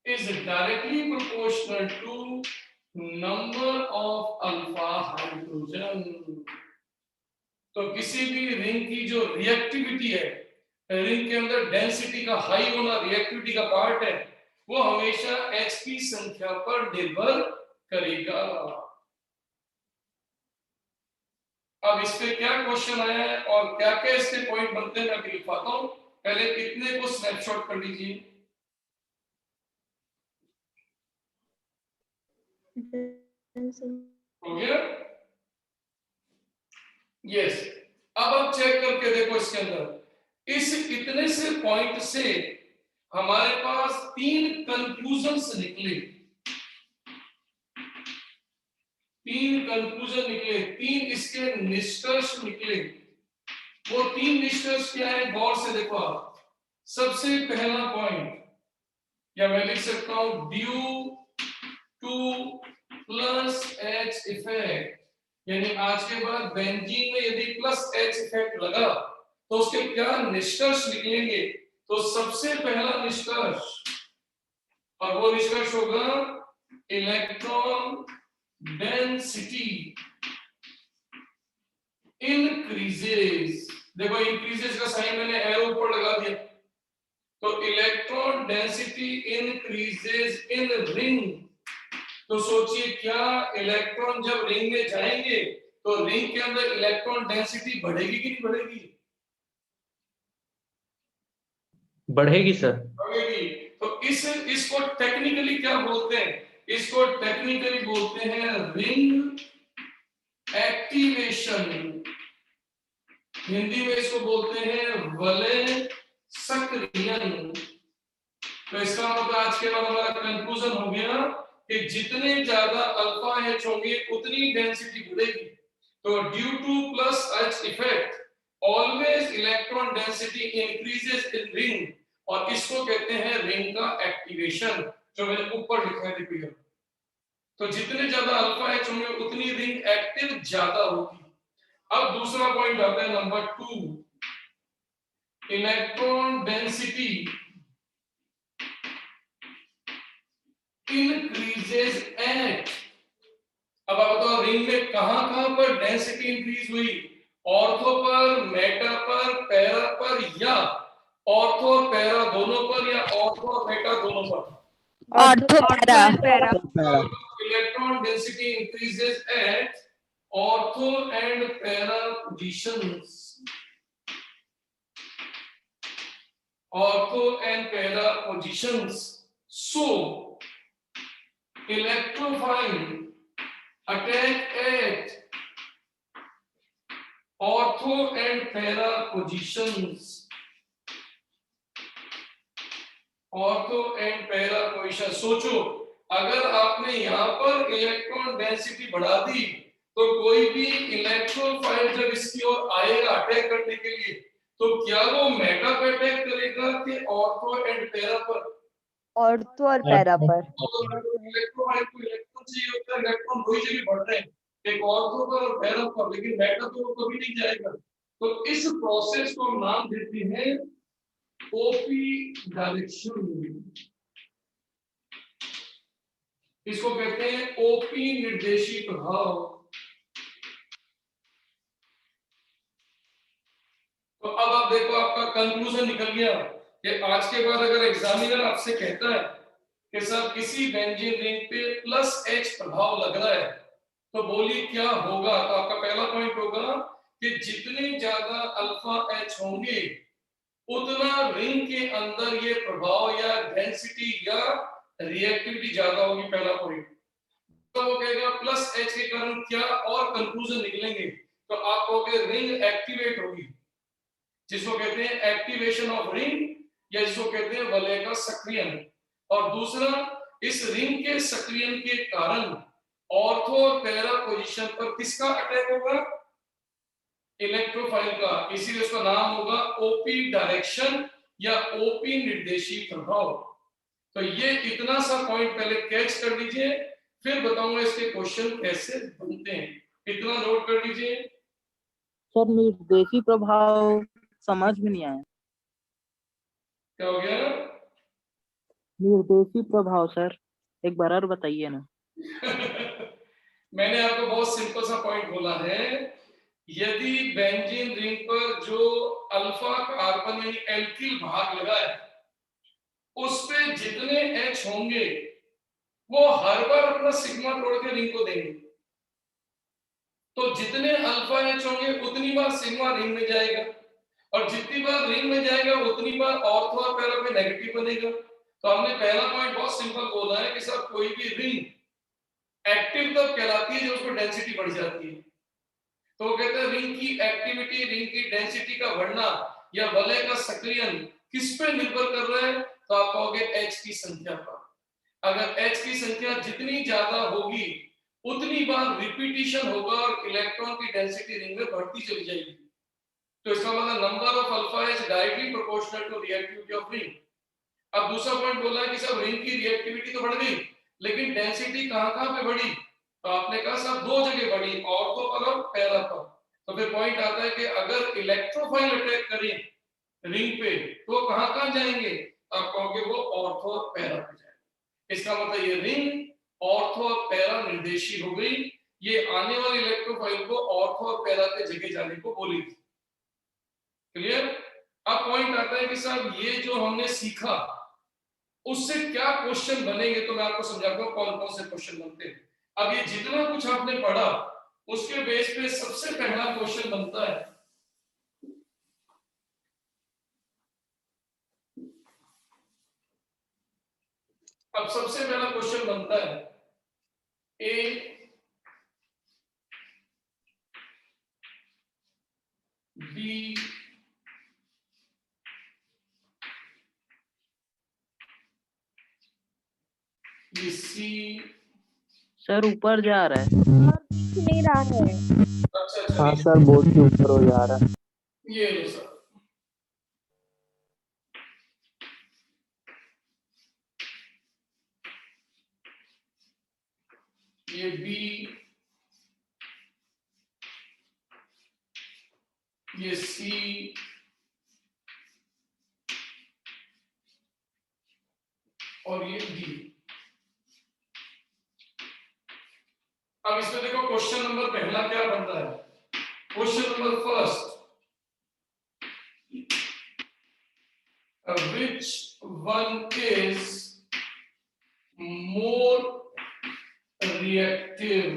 is directly proportional to number of alpha hydrogen। तो किसी भी रिंग की जो रिएक्टिविटी है, रिंग के अंदर डेंसिटी का हाई होना रिएक्टिविटी का पार्ट है, वो हमेशा H की संख्या पर निर्भर करेगा। अब इस पे क्या क्वेश्चन आया है और क्या क्या इसके पॉइंट बनते हैं मैं अभी लिखवाता हूं। पहले इतने को स्नैपशॉट कर लीजिए। हो गया? यस। अब आप चेक करके देखो इसके अंदर इस इतने से पॉइंट से हमारे पास 3 कंक्लूजन्स निकले। 3 कंक्लूजन निकले, 3 इसके निष्कर्ष निकले। वो 3 निष्कर्ष क्या है? गौर से देखो आप। सबसे पहला पॉइंट, या मैं लिख सकता हूं due two plus H effect, यानी आज के बाद बेंजीन में यदि प्लस एच इफेक्ट लगा तो उसके क्या निष्कर्ष निकलेंगे? तो सबसे पहला निष्कर्ष, और वो निष्कर्ष होगा इलेक्ट्रॉन डेंसिटी इंक्रीजेस। देखो इंक्रीजेस का साइन मैंने एरो ऊपर लगा दिया। तो electron density increases in ring. तो सोचिए क्या इलेक्ट्रॉन जब रिंग में जाएंगे तो रिंग के अंदर इलेक्ट्रॉन डेंसिटी बढ़ेगी कि नहीं बढ़ेगी? बढ़ेगी सर। बढ़ेगी। तो इसको टेक्निकली क्या बोलते हैं? इसको टेक्निकली बोलते हैं रिंग एक्टिवेशन। हिंदी में इसको बोलते हैं वलय सक्रियन। तो इसका मतलब आज के बाद हमारा कंक्लूजन हो गया कि जितने ज्यादा अल्फा एच होंगे उतनी डेंसिटी बढ़ेगी। तो due two plus H effect always electron density increases in ring, और इसको कहते हैं रिंग का एक्टिवेशन, जो मैंने ऊपर लिखा है देखिए। तो जितने ज्यादा अल्फा एच होंगे उतनी रिंग एक्टिव ज्यादा होगी। अब दूसरा पॉइंट आता है number 2, electron density increases eight. अब आप बताओ रिंग में कहां पर डेंसिटी इंक्रीज हुई, ऑर्थो पर, मेटा पर, पैरा पर, या ऑर्थो और पैरा दोनों पर, या ऑर्थो और मेटा दोनों पर? Ortho para. Electron density increases at ortho and para positions, ortho and para positions. So electrophile attack at ortho and para positions, ortho and para position. सोचो अगर आपने यहाँ पर इलेक्ट्रॉन डेंसिटी बढ़ा दी तो कोई भी इलेक्ट्रोफाइल जब इसकी ओर आएगा अटैक करने के लिए, तो क्या वो मेटा पे अटैक करेगा कि ऑर्थो एंड पैरा पर? ऑर्थो और पैरा पर। इलेक्ट्रोफाइल को इलेक्ट्रॉन चाहिए होता है, इलेक्ट्रॉन दो ही जगह बढ़ रहे हैं, एक ऑर्थो पर और पैरा पर, लेकिन मेटा तो कभी नहीं जाएगा। तो इस प्रोसेस को हम नाम देते हैं ओपी डायरेक्शन, इसको कहते हैं ओपी निर्देशी प्रभाव। तो अब आप देखो आपका कंक्लूजन निकल गया कि आज के बाद अगर एग्जामिनर आपसे कहता है कि सर किसी बेंजीन रिंग पे प्लस एच प्रभाव लग रहा है, तो बोलिए क्या होगा। तो आपका पहला पॉइंट होगा कि जितने ज्यादा अल्फा एच होंगे उतना रिंग के अंदर ये प्रभाव या डेंसिटी या रिएक्टिविटी ज्यादा होगी, पहला पॉइंट। तो वो कहेगा प्लस एच के कारण क्या और कंक्लूजन निकलेंगे, तो आप कहोगे रिंग एक्टिवेट होगी, जिसको कहते हैं एक्टिवेशन ऑफ रिंग, या जिसको कहते हैं वलय का सक्रियन। और दूसरा, इस रिंग के सक्रियन के कारण ऑर्थो और पैरा पोजीशन पर किसका अटैक होगा? इलेक्ट्रोफाइल का, इसीलिए उसका नाम होगा ओपी डायरेक्शन या ओपी निर्देशी प्रभाव। तो ये इतना सा पॉइंट पहले कैच कर लीजिए, फिर बताऊंगा इसके क्वेश्चन कैसे बनते हैं। इतना नोट कर लीजिए। सर निर्देशी प्रभाव समझ में नहीं आया। क्या हो गया? निर्देशी प्रभाव सर एक बार और बताइए ना। मैंने आपको बहुत सिंपल सा पॉइंट बोला है, यदि बेंजीन रिंग पर जो अल्फा कार्बन यानी एल्किल भाग लगा है उस पे जितने एच होंगे वो हर बार अपना सिग्मा तोड़ के रिंग को देंगे। तो जितने अल्फा एच होंगे उतनी बार सिग्मा रिंग में जाएगा, और जितनी बार रिंग में जाएगा उतनी बार ऑर्थो और पैरा पे नेगेटिव बनेगा। तो हमने पहला पॉइंट बहुत सिंपल बोला है कि सर कोई भी रिंग एक्टिव तब कहलाती है जब उसमें डेंसिटी बढ़ जाती है। तो वो कहते हैं रिंग की एक्टिविटी, रिंग की डेंसिटी का बढ़ना या वलय का सक्रियन किस पे निर्भर कर रहा है? तो आप कहोगे एच की संख्या पर। अगर एच की संख्या जितनी ज्यादा होगी उतनी बार रिपीटिशन होगा और इलेक्ट्रॉन की डेंसिटी रिंग में बढ़ती चली जाएगी। तो इसका मतलब number of alpha is directly proportional to reactivity of ring. अब दूसरा पॉइंट बोला है कि सब रिंग की रिएक्टिविटी तो बढ़ गई, लेकिन डेंसिटी कहां पे बढ़ी? तो आपने कहा सब दो जगह बढ़ी, ऑर्थो पर और पैरा पर। तो फिर पॉइंट आता है कि अगर इलेक्ट्रोफाइल अटैक करें रिंग पे तो कहां जाएंगे? आप कहोगे वो ऑर्थो और पैरा पे जाएंगे। इसका मतलब ये रिंग ऑर्थो और पैरा निर्देशी हो गई, ये आने वाले इलेक्ट्रोफाइल को ऑर्थो और पैरा पे जगह जाने को बोली थी। क्लियर? अब पॉइंट आता है कि साहब ये जो हमने सीखा उससे क्या क्वेश्चन बनेंगे, तो मैं आपको समझाता हूं कौन कौन से क्वेश्चन बनते हैं। अब ये जितना कुछ आपने पढ़ा उसके बेस पे सबसे पहला क्वेश्चन बनता है, अब सबसे पहला क्वेश्चन बनता है ए बी सी सर ऊपर जा रहा है। दिख नहीं रहा है। अच्छा हाँ सर बहुत ही ऊपर हो जा रहा है। ये लो सर, ये बी, ये सी, और ये डी। अब इसमें देखो क्वेश्चन नंबर पहला क्या बन रहा है। Question number first, which one is more reactive?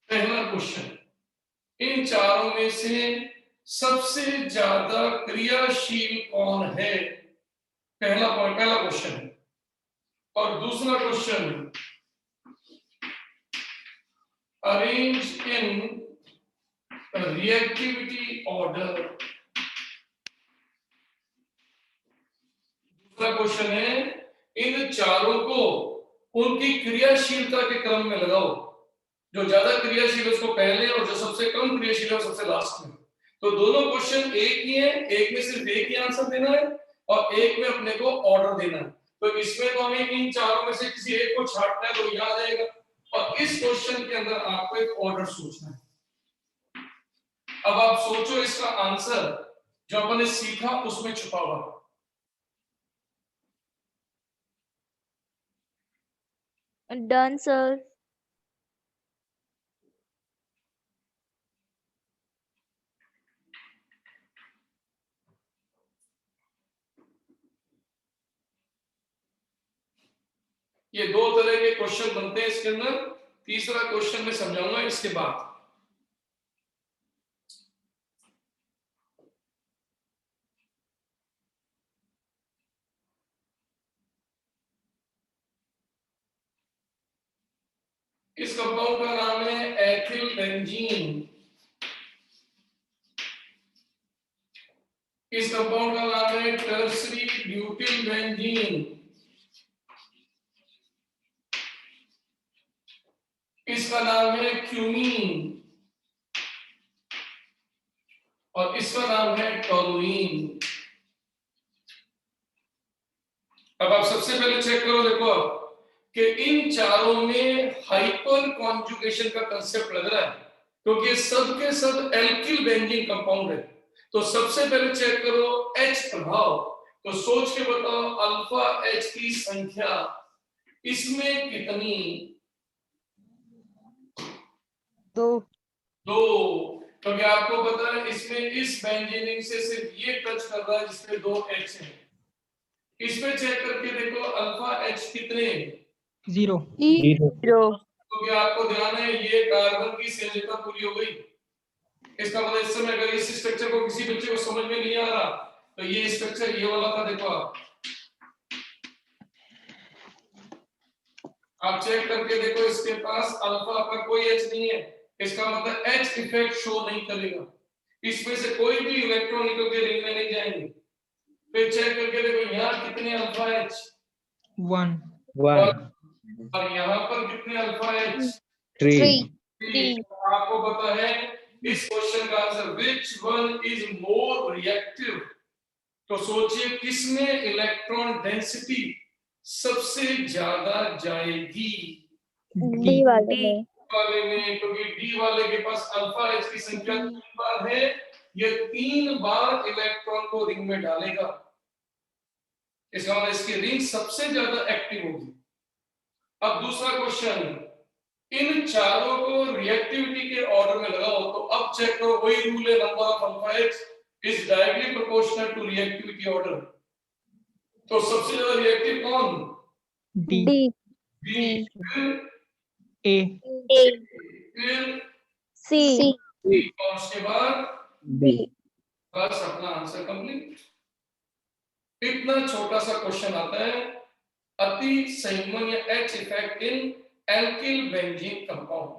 पहला क्वेश्चन, इन चारों में से सबसे ज्यादा क्रियाशील कौन है? पहला क्वेश्चन है। और दूसरा question, arrange in reactivity order. दूसरा क्वेश्चन है, इन चारों को उनकी क्रियाशीलता के क्रम में लगाओ। जो ज्यादा क्रियाशील है उसको पहले, और जो सबसे कम क्रियाशील है सबसे लास्ट में। तो दोनों क्वेश्चन एक ही है, एक में सिर्फ एक ही आंसर देना है और एक में अपने को ऑर्डर देना है। तो इसमें तो हमें इन चारों में से किसी एक को छांटना है तो याद आएगा, और इस क्वेश्चन के अंदर आपको एक ऑर्डर सोचना है। अब आप सोचो इसका आंसर जो अपन ने सीखा उसमें छुपा हुआ। Done sir. ये दो तरह के क्वेश्चन बनते हैं इसके अंदर। तीसरा क्वेश्चन मैं समझाऊंगा इसके बाद। इस कंपाउंड का नाम है एथिल बेंजीन। इस कंपाउंड का नाम है टर्सरी ब्यूटिल बेंजीन। इसका नाम है क्यूमीन और इसका नाम है टोलुइन। अब आप सबसे पहले चेक करो, देखो कि इन चारों में हाइपर कॉन्जुगेशन का कंसेप्ट लग रहा है, क्योंकि ये सब के सब एल्किल बेंजीन कंपाउंड है। तो सबसे पहले चेक करो H प्रभाव। तो सोच के बताओ अल्फा H की संख्या इसमें कितनी? दो। क्योंकि आपको पता है इसमें इस बेंजीन से सिर्फ ये टच कर रहा है जिसमें दो H है। इसमें चेक करके देखो अल्फा H कितने? 0। क्योंकि आपको ध्यान है ये कार्बन की संयोजकता पूरी हो गई। इसका मतलब इस समय अगर इस स्ट्रक्चर को किसी बच्चे को समझ में नहीं आ रहा तो ये स्ट्रक्चर ये वाला था। देखो आप चेक करके देखो, इसके पास अल्फा पर कोई H नहीं है। इसका मतलब H इफेक्ट शो नहीं करेगा। इसमें से कोई भी इलेक्ट्रॉन निकल के रिंग में नहीं जाएंगे। फिर चेक करके देखो यहाँ कितने अल्फा H? 1 और यहाँ पर कितने अल्फा H? 3 आपको पता है इस क्वेश्चन का answer which one is more reactive. तो सोचिए किसमें इलेक्ट्रॉन डेंसिटी सबसे ज्यादा जाएगी? डी वाले में, क्योंकि डी वाले के पास अल्फा H की संख्या 3 बार है। ये 3 बार इलेक्ट्रॉन को रिंग में डालेगा। इसका मतलब इसकी रिंग सबसे ज्यादा एक्टिव होगी। अब दूसरा क्वेश्चन, इन चारों को रिएक्टिविटी के ऑर्डर में लगाओ। तो अब चेक करो, वही रूल है, number of alpha H is directly proportional to reactivity order. तो सबसे ज्यादा रिएक्टिव कौन? डी। B, A. फिर सी और उसके बाद बी। बस अपना आंसर कंप्लीट। इतना छोटा सा क्वेश्चन आता है, अति संयुग्मन या H effect in alkyl benzene compound.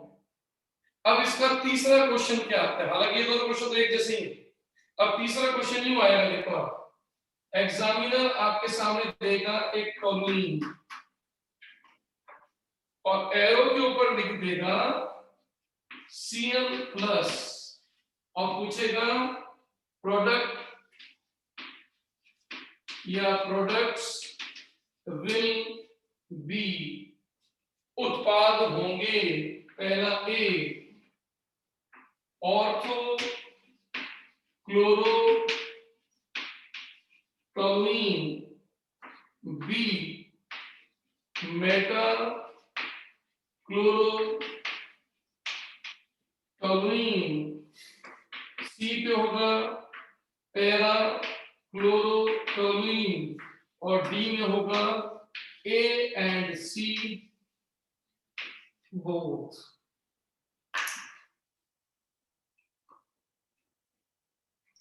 अब इसका तीसरा क्वेश्चन क्या आता है? हालांकि ये दोनों क्वेश्चन तो एक जैसे ही है। अब तीसरा क्वेश्चन यूं आएगा, देखो आप एग्जामिनर आपके सामने देगा एक टोलुइन। और एरो के ऊपर लिख देगा Cl प्लस और पूछेगा प्रोडक्ट या प्रोडक्ट्स विल बी, उत्पाद होंगे। पहला A ortho chloro toluene, B meta chloro toluene, C पे होगा पैरा क्लोरो टोलुइन और डी में होगा A and C both.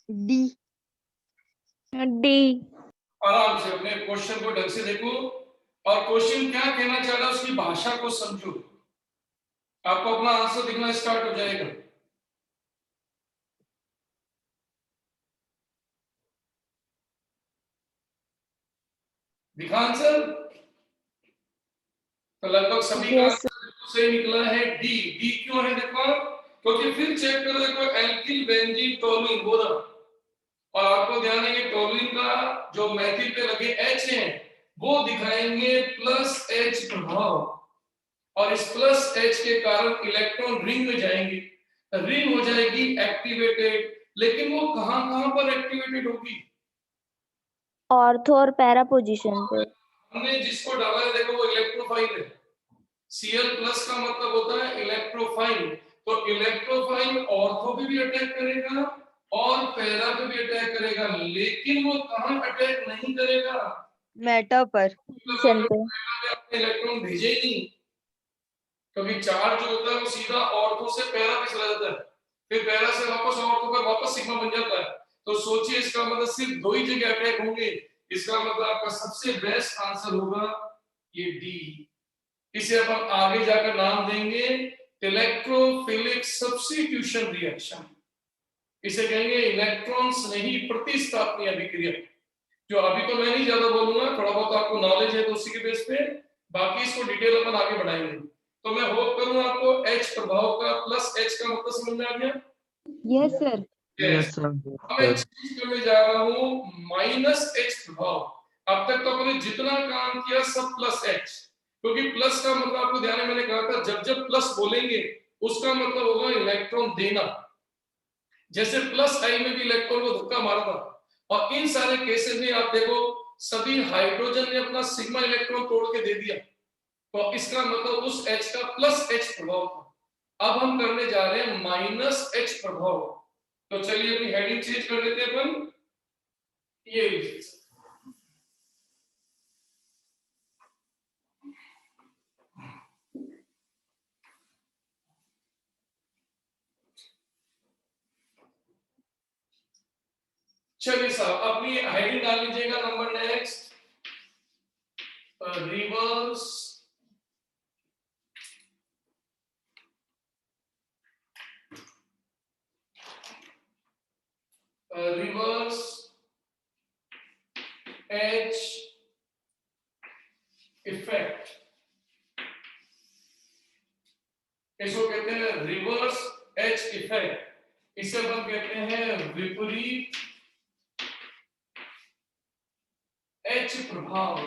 D. D. आराम से अपने क्वेश्चन को ढंग से देखो और क्वेश्चन क्या कहना चाह रहा है उसकी भाषा को समझो, आपको अपना आंसर दिखना स्टार्ट हो जाएगा। दिखा आंसर, तो लगभग सभी का आंसर सही निकला है डी। डी क्यों है देखो, क्योंकि फिर चेक करो देखो एल्किल बेंजीन टोलुइन बोला और आपको ध्यान है टोलुइन का जो मैथिल पे लगे H है वो दिखाएंगे प्लस H प्रभाव और इस प्लस H के कारण इलेक्ट्रॉन रिंग में जाएंगे, रिंग हो जाएगी एक्टिवेटेड, लेकिन वो कहां पर एक्टिवेटेड होगी? ऑर्थो और पैरा पोजीशन पे। हमने जिसको डाला है देखो वो इलेक्ट्रोफाइल है। Cl प्लस का मतलब होता है इलेक्ट्रोफाइल, तो इलेक्ट्रोफाइल ऑर्थो पे भी अटैक करेगा और पैरा पे भी अटैक करेगा, लेकिन वो कहां अटैक नहीं करेगा? मेटा पर पोजीशन पे। अपने इलेक्ट्रॉन भेजे ही नहीं, क्योंकि चार्ज जो होता है वो सीधा ऑर्थो से पैरा पे चला जाता है, फिर पैरा से वापस ऑर्थो पर वापस सिग्मा बन जाता है। तो सोचिए इसका मतलब सिर्फ दो ही जगह अटैक होंगे, इसका मतलब आपका सबसे बेस्ट आंसर होगा ये डी। इसे अपन आगे जाकर नाम देंगे इलेक्ट्रोफिलिक सब्स्टिट्यूशन रिएक्शन, इसे कहेंगे इलेक्ट्रॉन्स नहीं प्रतिस्थापनीय अभिक्रिया। जो अभी तो मैं नहीं ज्यादा बोलूंगा, थोड़ा बहुत आपको नॉलेज है तो उसी के बेस पे, बाकी इसको डिटेल अपन आगे बढ़ाएंगे। तो मैं होप करूं आपको H प्रभाव का प्लस H का मतलब समझ में आ गया? Yes sir. Yes sir. मैं चीज करने जा रहा हूं माइनस H प्रभाव। अब तक तो अपने जितना काम किया सब प्लस H, क्योंकि प्लस का मतलब आपको ध्यान है मैंने कहा था जब जब प्लस बोलेंगे उसका मतलब होगा इलेक्ट्रॉन देना, जैसे प्लस आई में भी इलेक्ट्रॉन को धक्का मारा था और इन सारे केसेस में आप देखो सभी हाइड्रोजन ने अपना सिग्मा इलेक्ट्रॉन तोड़ के दे दिया, तो इसका मतलब उस H का प्लस H प्रभाव था। अब हम करने जा रहे हैं माइनस H प्रभाव, तो चलिए अपनी हेडिंग चेंज कर देते हैं अपन, ये चलिए साहब अपनी हेडिंग डाल लीजिएगा number next, reverse reverse H effect, इसको कहते हैं रिवर्स H इफेक्ट, इसे हम कहते हैं विपरीत H प्रभाव।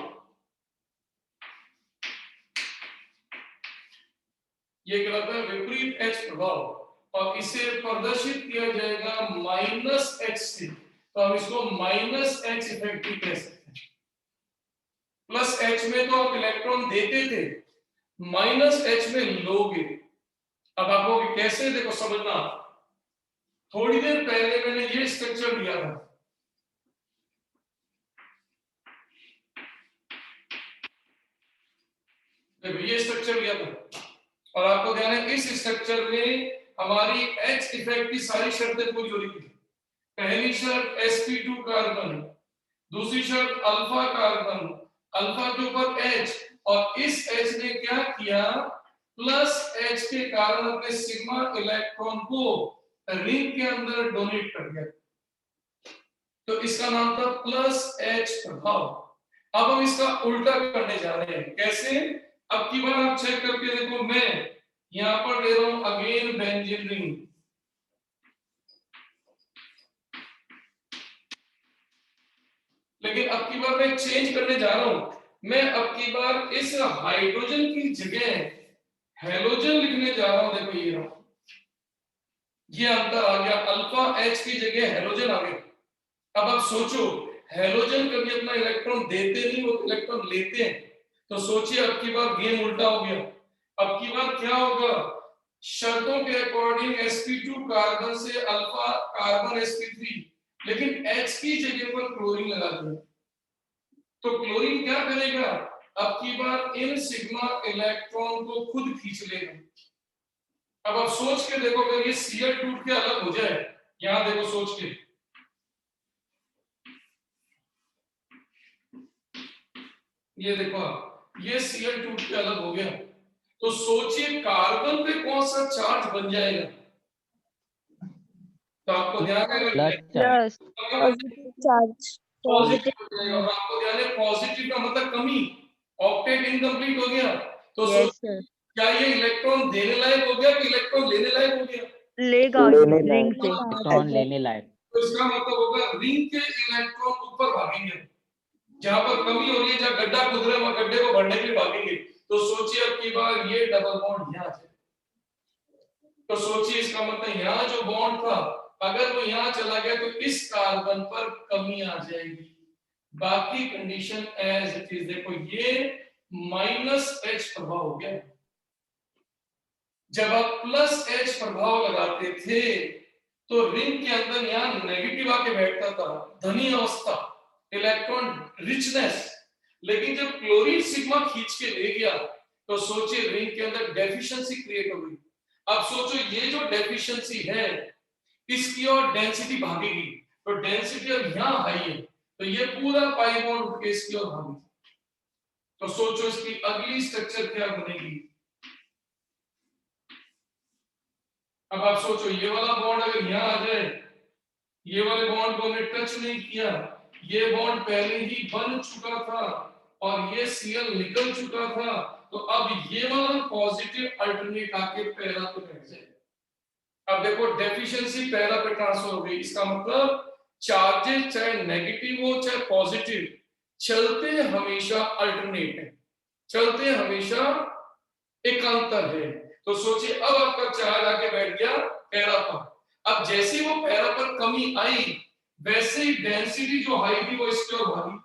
ये कहलाता है विपरीत H प्रभाव और इसे प्रदर्शित किया जाएगा माइनस H से, तो हम इसको माइनस H इफेक्ट भी कह सकते हैं। प्लस H में तो आप इलेक्ट्रॉन देते थे, माइनस H में लोगे। अब आपको कैसे देखो समझना, थोड़ी देर पहले मैंने ये स्ट्रक्चर दिया था, ये स्ट्रक्चर लिया था और आपको ध्यान है इस स्ट्रक्चर में हमारी H इफेक्ट की सारी शर्तें पूरी हो रही थी। पहली शर्त sp2 कार्बन, दूसरी शर्त अल्फा कार्बन, अल्फा के ऊपर H, और इस H ने क्या किया प्लस H के कारण अपने सिग्मा इलेक्ट्रॉन को रिंग के अंदर डोनेट कर दिया, तो इसका नाम था प्लस H प्रभाव। अब हम इसका उल्टा करने जा रहे हैं, कैसे? अब की बार आप चेक करके देखो, मैं यहां पर ले रहा हूं अगेन बेंजीन रिंग, लेकिन अब की बार मैं चेंज करने जा रहा हूं। मैं अब की बार इस हाइड्रोजन की जगह हेलोजन लिखने जा रहा हूं। देखो ये रहा, ये अंतर आ गया, अल्फा एच की जगह हेलोजन आ गया। अब आप सोचो, हेलोजन कभी अपना इलेक्ट्रॉन देते नहीं, वो इलेक्ट्रॉन लेते हैं। तो सोचिए अब की बार गेम उल्टा हो गया। अब की बार क्या होगा, शर्तों के अकॉर्डिंग sp2 कार्बन से अल्फा कार्बन sp3, लेकिन H की जगह पर क्लोरीन लगा दिया। तो क्लोरीन क्या करेगा, अब की बार इन सिग्मा इलेक्ट्रॉन को खुद खींच लेगा। अब आप सोच के देखो, अगर ये Cl टूट के अलग हो जाए, यहां देखो सोच के, ये देखो ये Cl टूट के अलग हो गया, तो सोचिए कार्बन पे कौन सा चार्ज बन जाएगा। तो आपको ध्यान है प्लस चार्ज पॉजिटिव हो जाएगा, और आपको ध्यान है पॉजिटिव का मतलब कमी, ऑक्टेट इनकम्प्लीट हो गया। तो सोचिए क्या ये इलेक्ट्रॉन देने लायक हो गया कि इलेक्ट्रॉन लेने लायक हो गया? लेगा रिंग से। इलेक्ट्रॉन लेने लायक। तो इसका मतलब होगा रिंग के इलेक्ट्रॉन ऊपर भागेंगे, जहां पर कमी हो रही है, जहां गड्ढा खुद रहा है वहां गड्ढे को भरने के लिए भागेंगे। तो सोचिए अब की बार ये डबल बॉन्ड यहां से, तो सोचिए इसका मतलब यहां जो बॉन्ड था अगर वो यहां चला गया तो इस कार्बन पर कमी आ जाएगी, बाकी कंडीशन एज इट इज। देखो ये -H प्रभाव हो गया। जब आप +H प्रभाव लगाते थे तो रिंग के अंदर यहां नेगेटिव आके बैठता था, धनी अवस्था, इलेक्ट्रॉन रिचनेस। लेकिन जब क्लोरीन सिग्मा खींच के ले गया तो सोचिए रिंग के अंदर डेफिशिएंसी क्रिएट हो गई। अब सोचो ये जो डेफिशिएंसी है इसकी और डेंसिटी भागेगी, तो डेंसिटी अब यहां हाई है, तो ये पूरा पाई बॉन्ड उठ के इसकी ओर भागेगी। तो सोचो इसकी अगली स्ट्रक्चर क्या बनेगी। अब आप सोचो ये वाला बॉन्ड अगर यहां आ जाए, ये वाले बॉन्ड को हमने टच नहीं किया, ये बॉन्ड पहले ही बन चुका था और ये Cl निकल चुका था, तो अब ये वाला पॉजिटिव अल्टरनेट आके पैरा पे बैठ जाए। अब देखो डेफिशिएंसी पैरा पे ट्रांसफर हो गई, इसका मतलब चार्जेस चाहे नेगेटिव हो चाहे पॉजिटिव, चलते हमेशा अल्टरनेट है, चलते हमेशा एकांतर है। तो सोचिए अब आपका चार्ज आके बैठ गया पैरा पर। अब जैसे वो पैरा पर कमी आई वैसे ही डेंसिटी जो हाई थी वो इसकी ओर भागी,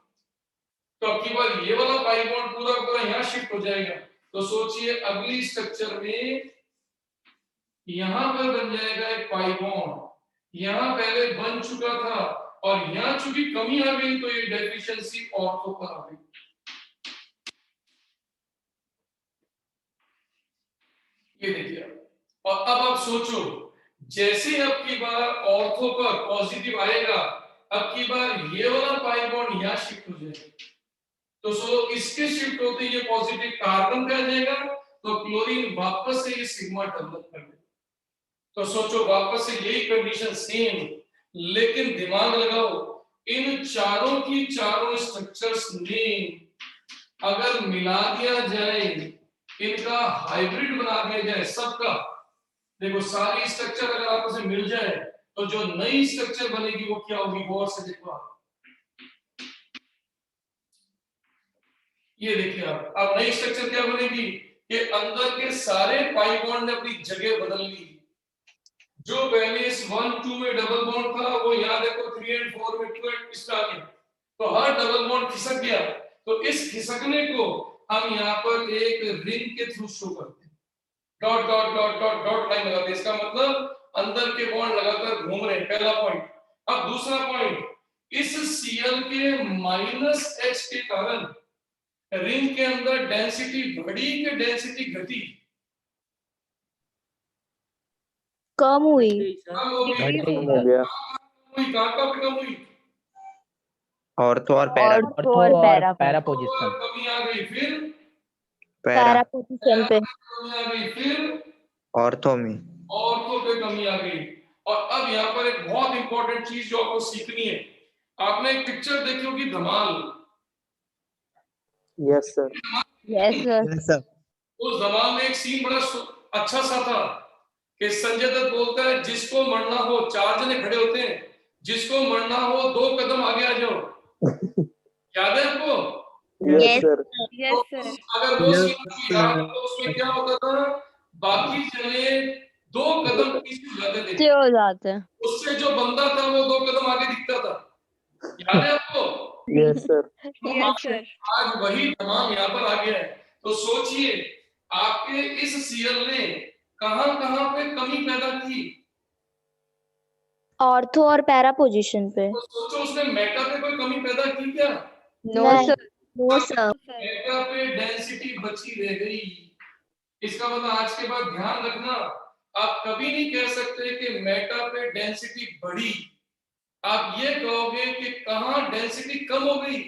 तो अब की बार ये वाला पाई बॉन्ड पूरा पूरा यहाँ शिफ्ट हो जाएगा। तो सोचिए अगली स्ट्रक्चर में यहां पर बन जाएगा एक पाई बॉन्ड, यहां पहले बन चुका था और यहां चूंकि कमी आ गई तो ये डेफिशिएंसी ऑर्थो पर आ गई। ये देखिए, और अब आप सोचो जैसे अब की बार ऑर्थो पर पॉजिटिव आएगा, अब की बार ये वाला पाई बॉन्ड यहां शिफ्ट हो जाएगा, तो सो इसके शिफ्ट होते ये पॉजिटिव कार्बन पे आ जाएगा, तो क्लोरीन वापस से ये सिग्मा डेवलप कर देगा। तो सोचो वापस से यही कंडीशन सेम, लेकिन दिमाग लगाओ इन चारों की चारों स्ट्रक्चर्स में अगर मिला दिया जाए, इनका हाइब्रिड बना दिया जाए सबका, देखो सारी स्ट्रक्चर अगर आपस में मिल जाए तो जो नई स्ट्रक्चर बनेगी वो क्या होगी, गौर से देखो आप। ये देखिए आप, अब नई स्ट्रक्चर क्या बनेगी कि अंदर के सारे पाई बॉन्ड ने अपनी जगह बदल ली। जो पहले इस 1 2 में डबल बॉन्ड था वो यहाँ देखो 3 और 4 में 2 एंड इस आ गया, तो हर डबल बॉन्ड खिसक गया। तो इस खिसकने को हम यहाँ पर एक रिंग के थ्रू शो करते हैं, dot dot dot dot dot line लगाते हैं। इसका मतलब अंदर के बॉन्ड लगातार घूम रहे हैं, पहला पॉइंट। अब दूसरा पॉइंट, इस Cl के -H के कारण रिंग के अंदर डेंसिटी बढ़ी कि डेंसिटी घटी? कम हुई। कम हो गई। हो गया। कहाँ पे कम हुई? ऑर्थो और पैरा पैरा पोजीशन। कमी आ गई, फिर पैरा पोजीशन पे कमी आ गई, फिर ऑर्थो में ऑर्थो पे कमी आ गई। और अब यहाँ पर एक बहुत इंपॉर्टेंट चीज जो आपको सीखनी है, आपने एक पिक्चर देखी होगी Dhamaal. Yes sir. Yes sir. उस धमाल में एक सीन बड़ा अच्छा सा था कि संजय दत्त बोलता है जिसको मरना हो, 4 जने खड़े होते हैं, जिसको मरना हो 2 कदम आगे आ जाओ। याद है आपको? Yes. Yes sir. अगर वो सीन आपको याद हो तो उसमें क्या होता था, बाकी जने 2 कदम पीछे हो जाते थे, हो जाते हैं। उससे जो बंदा था वो 2 कदम आगे दिखता था। याद है आपको? Yes sir. तो यस सर। आज वही तमाम यहाँ पर आ गया है। तो सोचिए आपके इस सीरियल ने कहां पे कमी पैदा की। ऑर्थो और पैरा पोजीशन पे। तो सोचो उसने मेटा पे कोई कमी पैदा की क्या? No sir. No sir. Meta पे डेंसिटी बची रह गई। इसका मतलब आज के बाद ध्यान रखना, आप कभी नहीं कह सकते कि मेटा पे डेंसिटी बढ़ी। आप ये कहोगे कि कहां डेंसिटी कम हो गई,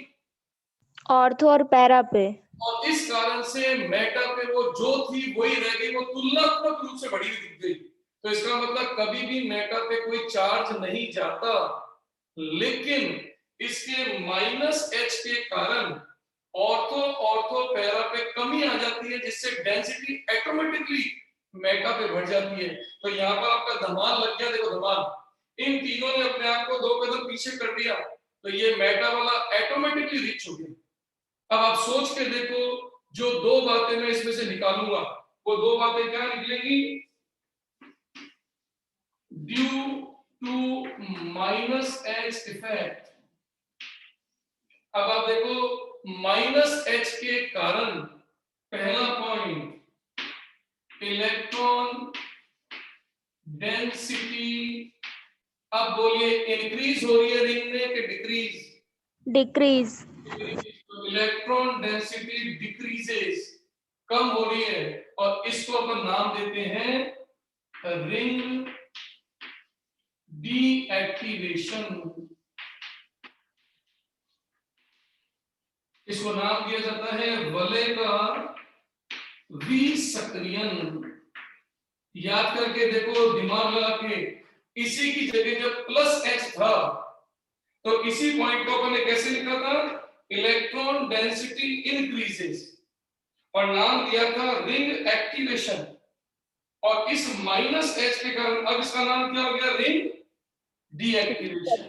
ऑर्थो और पैरा पे। और इस कारण से मेटा पे वो जो थी वही रह गई, वो तुलनात्मक रूप से बढ़ी हुई दिख गई। तो इसका मतलब कभी भी मेटा पे कोई चार्ज नहीं जाता, लेकिन इसके -h के कारण ऑर्थो पैरा पे कमी आ जाती है, जिससे डेंसिटी ऑटोमेटिकली मेटा पे बढ़ जाती है। तो यहाँ पर आपका धमाल लग गया। देखो धमाल, इन तीनों ने अपने आप को 2 कदम पीछे कर दिया, तो ये मेटा वाला ऑटोमेटिकली रिच हो गया। अब आप सोच के देखो, जो 2 बातें मैं इसमें से निकालूंगा, वो 2 बातें क्या निकलेंगी? Due to -h effect. अब आप देखो -h के कारण पहला पॉइंट, इलेक्ट्रॉन डेंसिटी, अब बोलिए इंक्रीज हो रही है रिंग में कि decrease? Decrease. Electron density decreases, कम हो रही है, और इसको अपन नाम देते हैं रिंग डीएक्टिवेशन। इसको नाम दिया जाता है वलय का विसक्रियन। याद करके देखो, दिमाग लगा के, इसी की जगह जब +h था तो इसी पॉइंट को अपन ने कैसे लिखा था? इलेक्ट्रॉन डेंसिटी इंक्रीजेस, और नाम दिया था रिंग एक्टिवेशन। और इस -h के कारण अब इसका नाम क्या हो गया? Ring deactivation.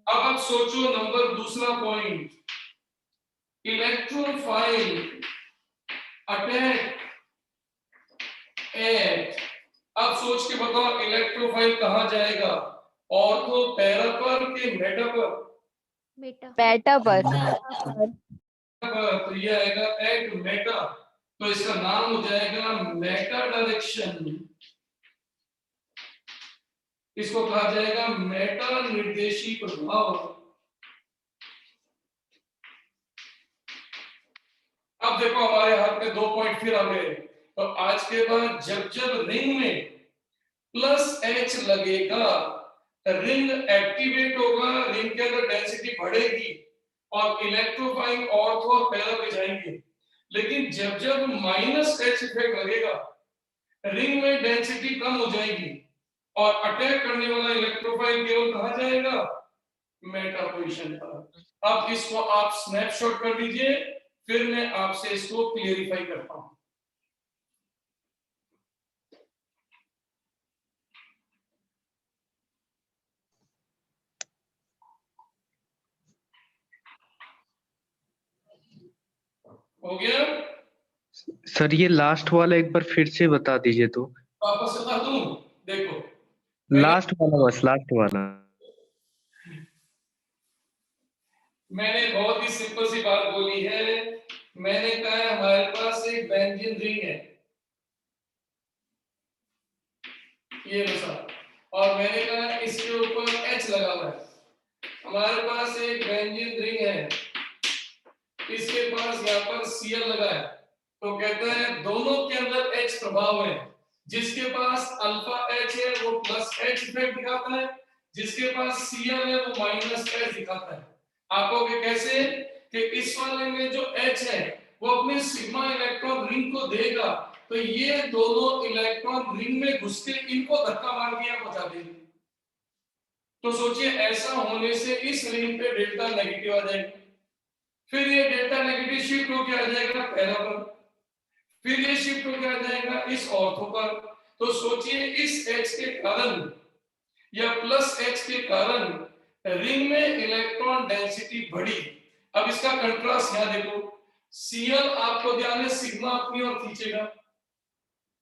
अब आप सोचो नंबर दूसरा पॉइंट, इलेक्ट्रोफाइल अटैक एट। अब सोच के बताओ इलेक्ट्रोफाइल कहां जाएगा? ऑर्थो पैरा पर के मेटा पर? बेटा पर। तो ये आएगा एट मेटा, तो इसका नाम हो जाएगा मेटा डायरेक्शन। इसको कहा जाएगा मेटा निर्देशी प्रभाव। अब देखो हमारे हाथ में 2 पॉइंट फिर आ गए। तो आज के बाद जब जब रिंग में +h लगेगा, रिंग एक्टिवेट होगा, रिंग के अंदर डेंसिटी बढ़ेगी और इलेक्ट्रोफाइल ऑर्थो और पैरा पे जाएंगे। लेकिन जब जब -h इफेक्ट लगेगा, रिंग में डेंसिटी कम हो जाएगी और अटैक करने वाला इलेक्ट्रोफाइल केवल कहां जाएगा? मेटा पोजीशन पर। अब इसको आप स्नैपशॉट कर लीजिए, फिर मैं आपसे इसको क्लियरिफाई करता हूं। हो गया? सर ये लास्ट वाला एक बार फिर से बता दीजिए तो। वापस बता दूं? देखो लास्ट वाला, बस लास्ट वाला। मैंने बहुत ही सिंपल सी बात बोली है। मैंने कहा है हमारे पास एक बेंजीन रिंग है, ये बसा, और मैंने कहा इसके ऊपर H लगा हुआ है। हमारे पास एक बेंजीन रिंग है, इसके पास यहाँ पर Cl लगा है। तो कहते हैं दोनों के अंदर H प्रभाव है। जिसके पास अल्फा H है वो +H इफेक्ट दिखाता है, जिसके पास Cl है वो -H दिखाता है। आपको कैसे कि इस वाले में जो H है वो अपने सिग्मा इलेक्ट्रॉन रिंग को देगा, तो ये दोनों इलेक्ट्रॉन रिंग में घुस के इनको धक्का मार के पहुंचा देंगे। तो सोचिए ऐसा होने से इस रिंग पे डेल्टा नेगेटिव आ जाएगा, फिर ये डेल्टा नेगेटिव शिफ्ट होकर आ जाएगा पैरा पर, फिर ये शिफ्ट हो क्या जाएगा इस ऑर्थो पर। तो सोचिए इस H के कारण या प्लस H के कारण रिंग में इलेक्ट्रॉन डेंसिटी बढ़ी। अब इसका कंट्रास्ट यहां देखो, Cl आपको ध्यान है सिग्मा अपनी ओर खींचेगा,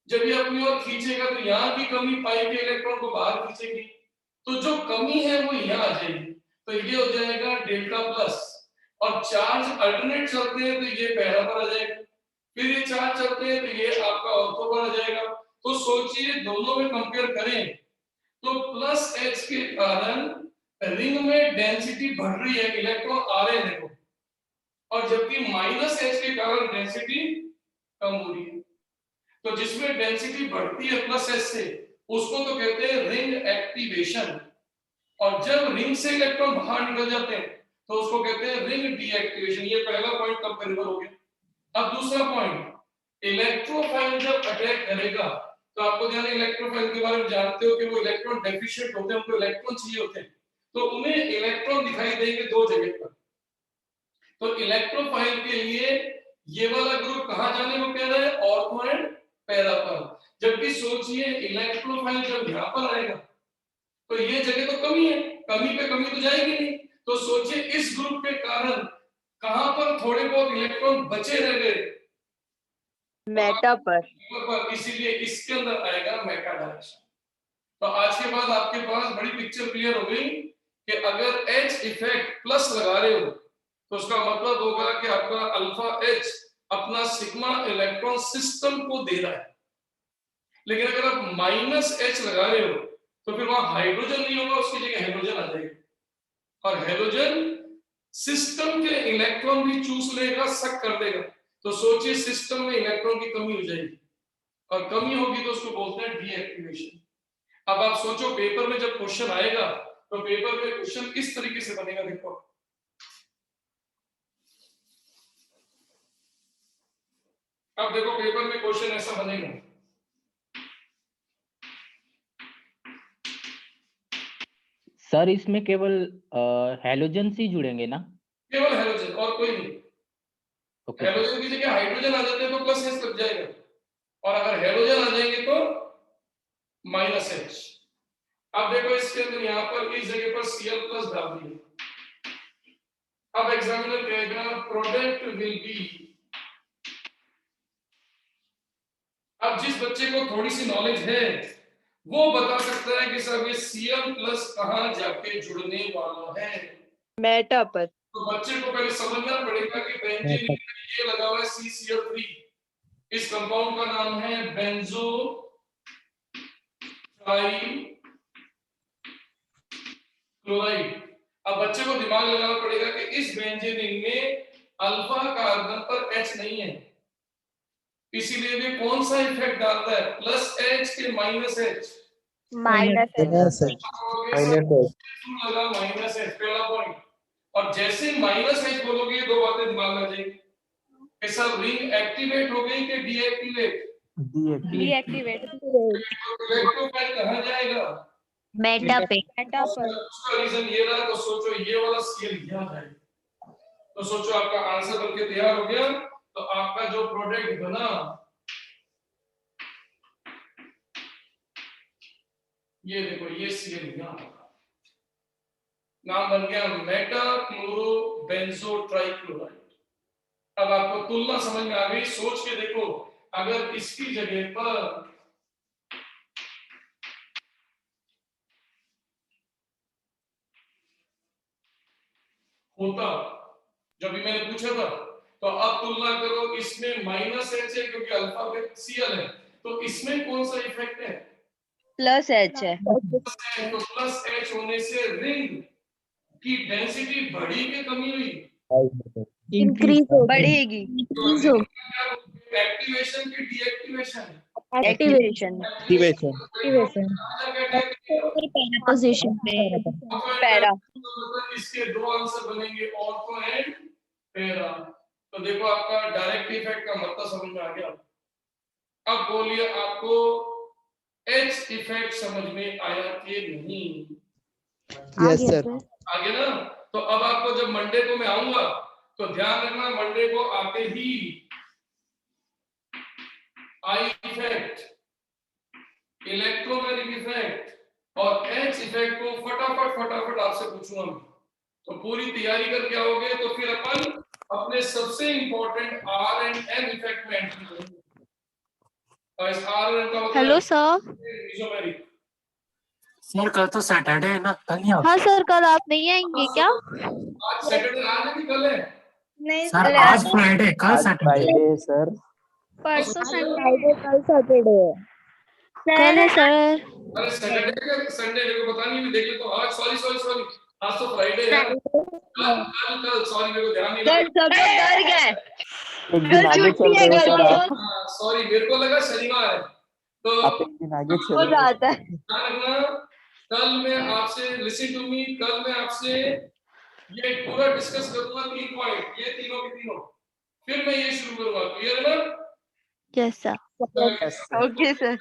जब ये अपनी ओर खींचेगा तो यहाँ की कमी पाई के इलेक्ट्रॉन को बाहर खींचेगी, तो जो कमी है वो यहाँ आ जाएगी, तो ये हो जाएगा डेल्टा प्लस। और चार्ज अल्टरनेट चलते हैं तो ये पैरा पर आ जाएगा, फिर ये चार्ज चलते हैं तो ये आपका ऑर्थो पर आ जाएगा। तो सोचिए दोनों में कंपेयर करें तो प्लस H के कारण रिंग में डेंसिटी बढ़ रही है, इलेक्ट्रॉन आ रहे हैं देखो, और जबकि माइनस H के कारण डेंसिटी कम हो रही है। तो जिसमें डेंसिटी बढ़ती है प्लस H से उसको तो कहते हैं रिंग एक्टिवेशन, और जब रिंग से इलेक्ट्रॉन बाहर निकल जाते हैं तो उसको कहते हैं रिंग डीएक्टिवेशन। ये पहला पॉइंट कंपेरेबल हो गया। अब दूसरा पॉइंट, इलेक्ट्रोफाइल जब अटैक करेगा तो आपको ध्यान है इलेक्ट्रोफाइल के बारे में जानते हो कि वो इलेक्ट्रॉन डेफिशिएंट होते हैं, उनको इलेक्ट्रॉन चाहिए होते हैं, तो उन्हें इलेक्ट्रॉन दिखाई देंगे दो जगह पर। तो इलेक्ट्रोफाइल के लिए ये वाला ग्रुप कहां जाने को कह रहा है, ऑर्थो एंड पैरा पर। जबकि सोचिए इलेक्ट्रोफाइल जब यहां पर आएगा तो ये जगह तो कमी है, कमी पे कमी तो जाएगी नहीं, तो सोचिए इस ग्रुप के कारण कहां पर थोड़े बहुत इलेक्ट्रॉन बचे रह गए, मेटा पर। इसीलिए इसके अंदर आएगा मेटा डायरेक्शन। तो आज के बाद आपके पास बड़ी पिक्चर क्लियर हो गई कि अगर H इफेक्ट प्लस लगा रहे हो तो उसका मतलब होगा कि आपका अल्फा H अपना सिग्मा इलेक्ट्रॉन सिस्टम को दे रहा है। लेकिन अगर आप माइनस H लगा रहे हो तो फिर वहां हाइड्रोजन नहीं होगा, उसकी जगह हेलोजन आ जाएगा, और हेलोजन सिस्टम के इलेक्ट्रॉन भी चूस लेगा, सक कर देगा। तो सोचिए सिस्टम में इलेक्ट्रॉन की कमी हो जाएगी, और कमी होगी तो उसको बोलते हैं डीएक्टिवेशन। अब आप सोचो पेपर में जब क्वेश्चन आएगा तो पेपर में क्वेश्चन इस तरीके से बनेगा, देखो अब देखो पेपर में क्वेश्चन ऐसा बनेगा, सर इसमें केवल हैलोजन ही जुड़ेंगे ना? केवल हेलोजन और कोई नहीं। ओके। हेलोजन की जगह हाइड्रोजन आ जाते हैं तो प्लस H लग जाएगा, और अगर हेलोजन आ जाएंगे तो माइनस H। अब देखो इसके अंदर यहाँ पर इस जगह पर Cl प्लस डाल दिए। अब एग्जामिनर कहेगा प्रोडक्ट विल बी, अब जिस बच्चे को थोड़ी सी नॉलेज है वो बता सकता है कि सर ये Cl प्लस कहां जाके जुड़ने वाला है, मेटा पर। तो बच्चे को पहले समझना पड़ेगा कि बेंजीन में ये लगा हुआ है CCl3, इस कंपाउंड का नाम है बेंजो ट्राइक्लोराइड। अब बच्चे को दिमाग लगाना पड़ेगा कि इस बेंजीन रिंग में अल्फा कार्बन पर H नहीं है, इसीलिए भी कौन सा इफेक्ट डालता है, प्लस H के माइनस H, माइनस लगा माइनस H, पहला पॉइंट। और जैसे माइनस H बोलोगे दो बातें दिमाग में आ जाएगी कि सब रिंग एक्टिवेट हो गई कि डीएक्टिवेट, डीएक्टिवेट। इलेक्ट्रोफाइल कहां जाएगा, मेटा पे। उसका रीजन ये रहा। तो सोचो ये वाला Cl यहां जाएगा, तो सोचो आपका आंसर बनके तैयार हो गया। तो आपका जो प्रोडक्ट बना ये देखो, ये Cl यहां होगा, नाम बन गया मेटा क्लोरो बेंजो ट्राइक्लोराइड। अब आपको तुलना समझ में आ गई, सोच के देखो अगर इसकी जगह पर होता, जब भी मैंने पूछा था, तो अब तुलना करो, इसमें माइनस H है क्योंकि अल्फा पे Cl है, तो इसमें कौन सा इफेक्ट है, प्लस H है। तो प्लस H होने से रिंग की डेंसिटी बढ़ी कि कमी हुई, इंक्रीज हो बढ़ेगी। एक्टिवेशन की डीएक्टिवेशन, एक्टिवेशन पोजीशन पे पैरा। इसके दो आंसर बनेंगे, ऑर्थो एंड पैरा। तो देखो आपका डायरेक्ट इफेक्ट का मतलब समझ में आ गया। अब बोलिए आपको H इफेक्ट समझ में आया कि नहीं? Yes sir. आगे ना, तो अब आपको जब मंडे को मैं आऊंगा तो ध्यान रखना, मंडे को आते ही आई इफेक्ट, इलेक्ट्रोमैग्नेटिक इफेक्ट और एच इफेक्ट को फटाफट आपसे पूछूंगा मैं। तो पूरी तैयारी करके आओगे तो फिर अपन अपने सबसे important R and N effect में एंट्री करेंगे। इस आर एन का मतलब हेलो सर। इजोमेरिक। सर कल तो सैटरडे है ना, कल नहीं हाँ सर, कल आप नहीं आएंगे क्या? आज सैटरडे आज है कि कल है? नहीं सर आज फ्राइडे, कल सैटरडे। Friday sir. परसों संडे फ्राइडे कल सैटरडे है। कल है सर। अरे सैटरडे का संडे मेरे को पता नहीं, मैं देख लेता हूँ। आज सॉरी आज तो फ्राइडे है। कल सॉरी मेरे को ध्यान नहीं लगा। डर गए। एक दिन आगे चल रहे हो सर आप। सॉरी मेरे को लगा शनिवार है। तो आप एक दिन आगे चल रहे हो। ध्यान रखना, कल मैं आपसे लिसन टू मी, कल मैं आपसे ये पूरा डिस्कस करूंगा 3 पॉइंट, ये तीनों के तीनों, फिर मैं ये शुरू करूंगा। क्लियर है ना? Yes sir. Okay sir,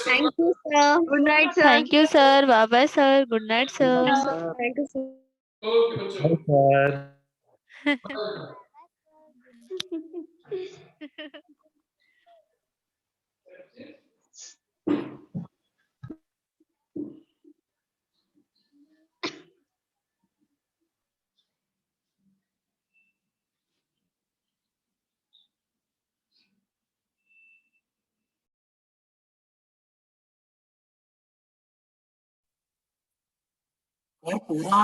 thank you sir, good night sir. Thank you sir, bye bye sir, good night sir. Thank you sir. Okay बच्चों। पूरा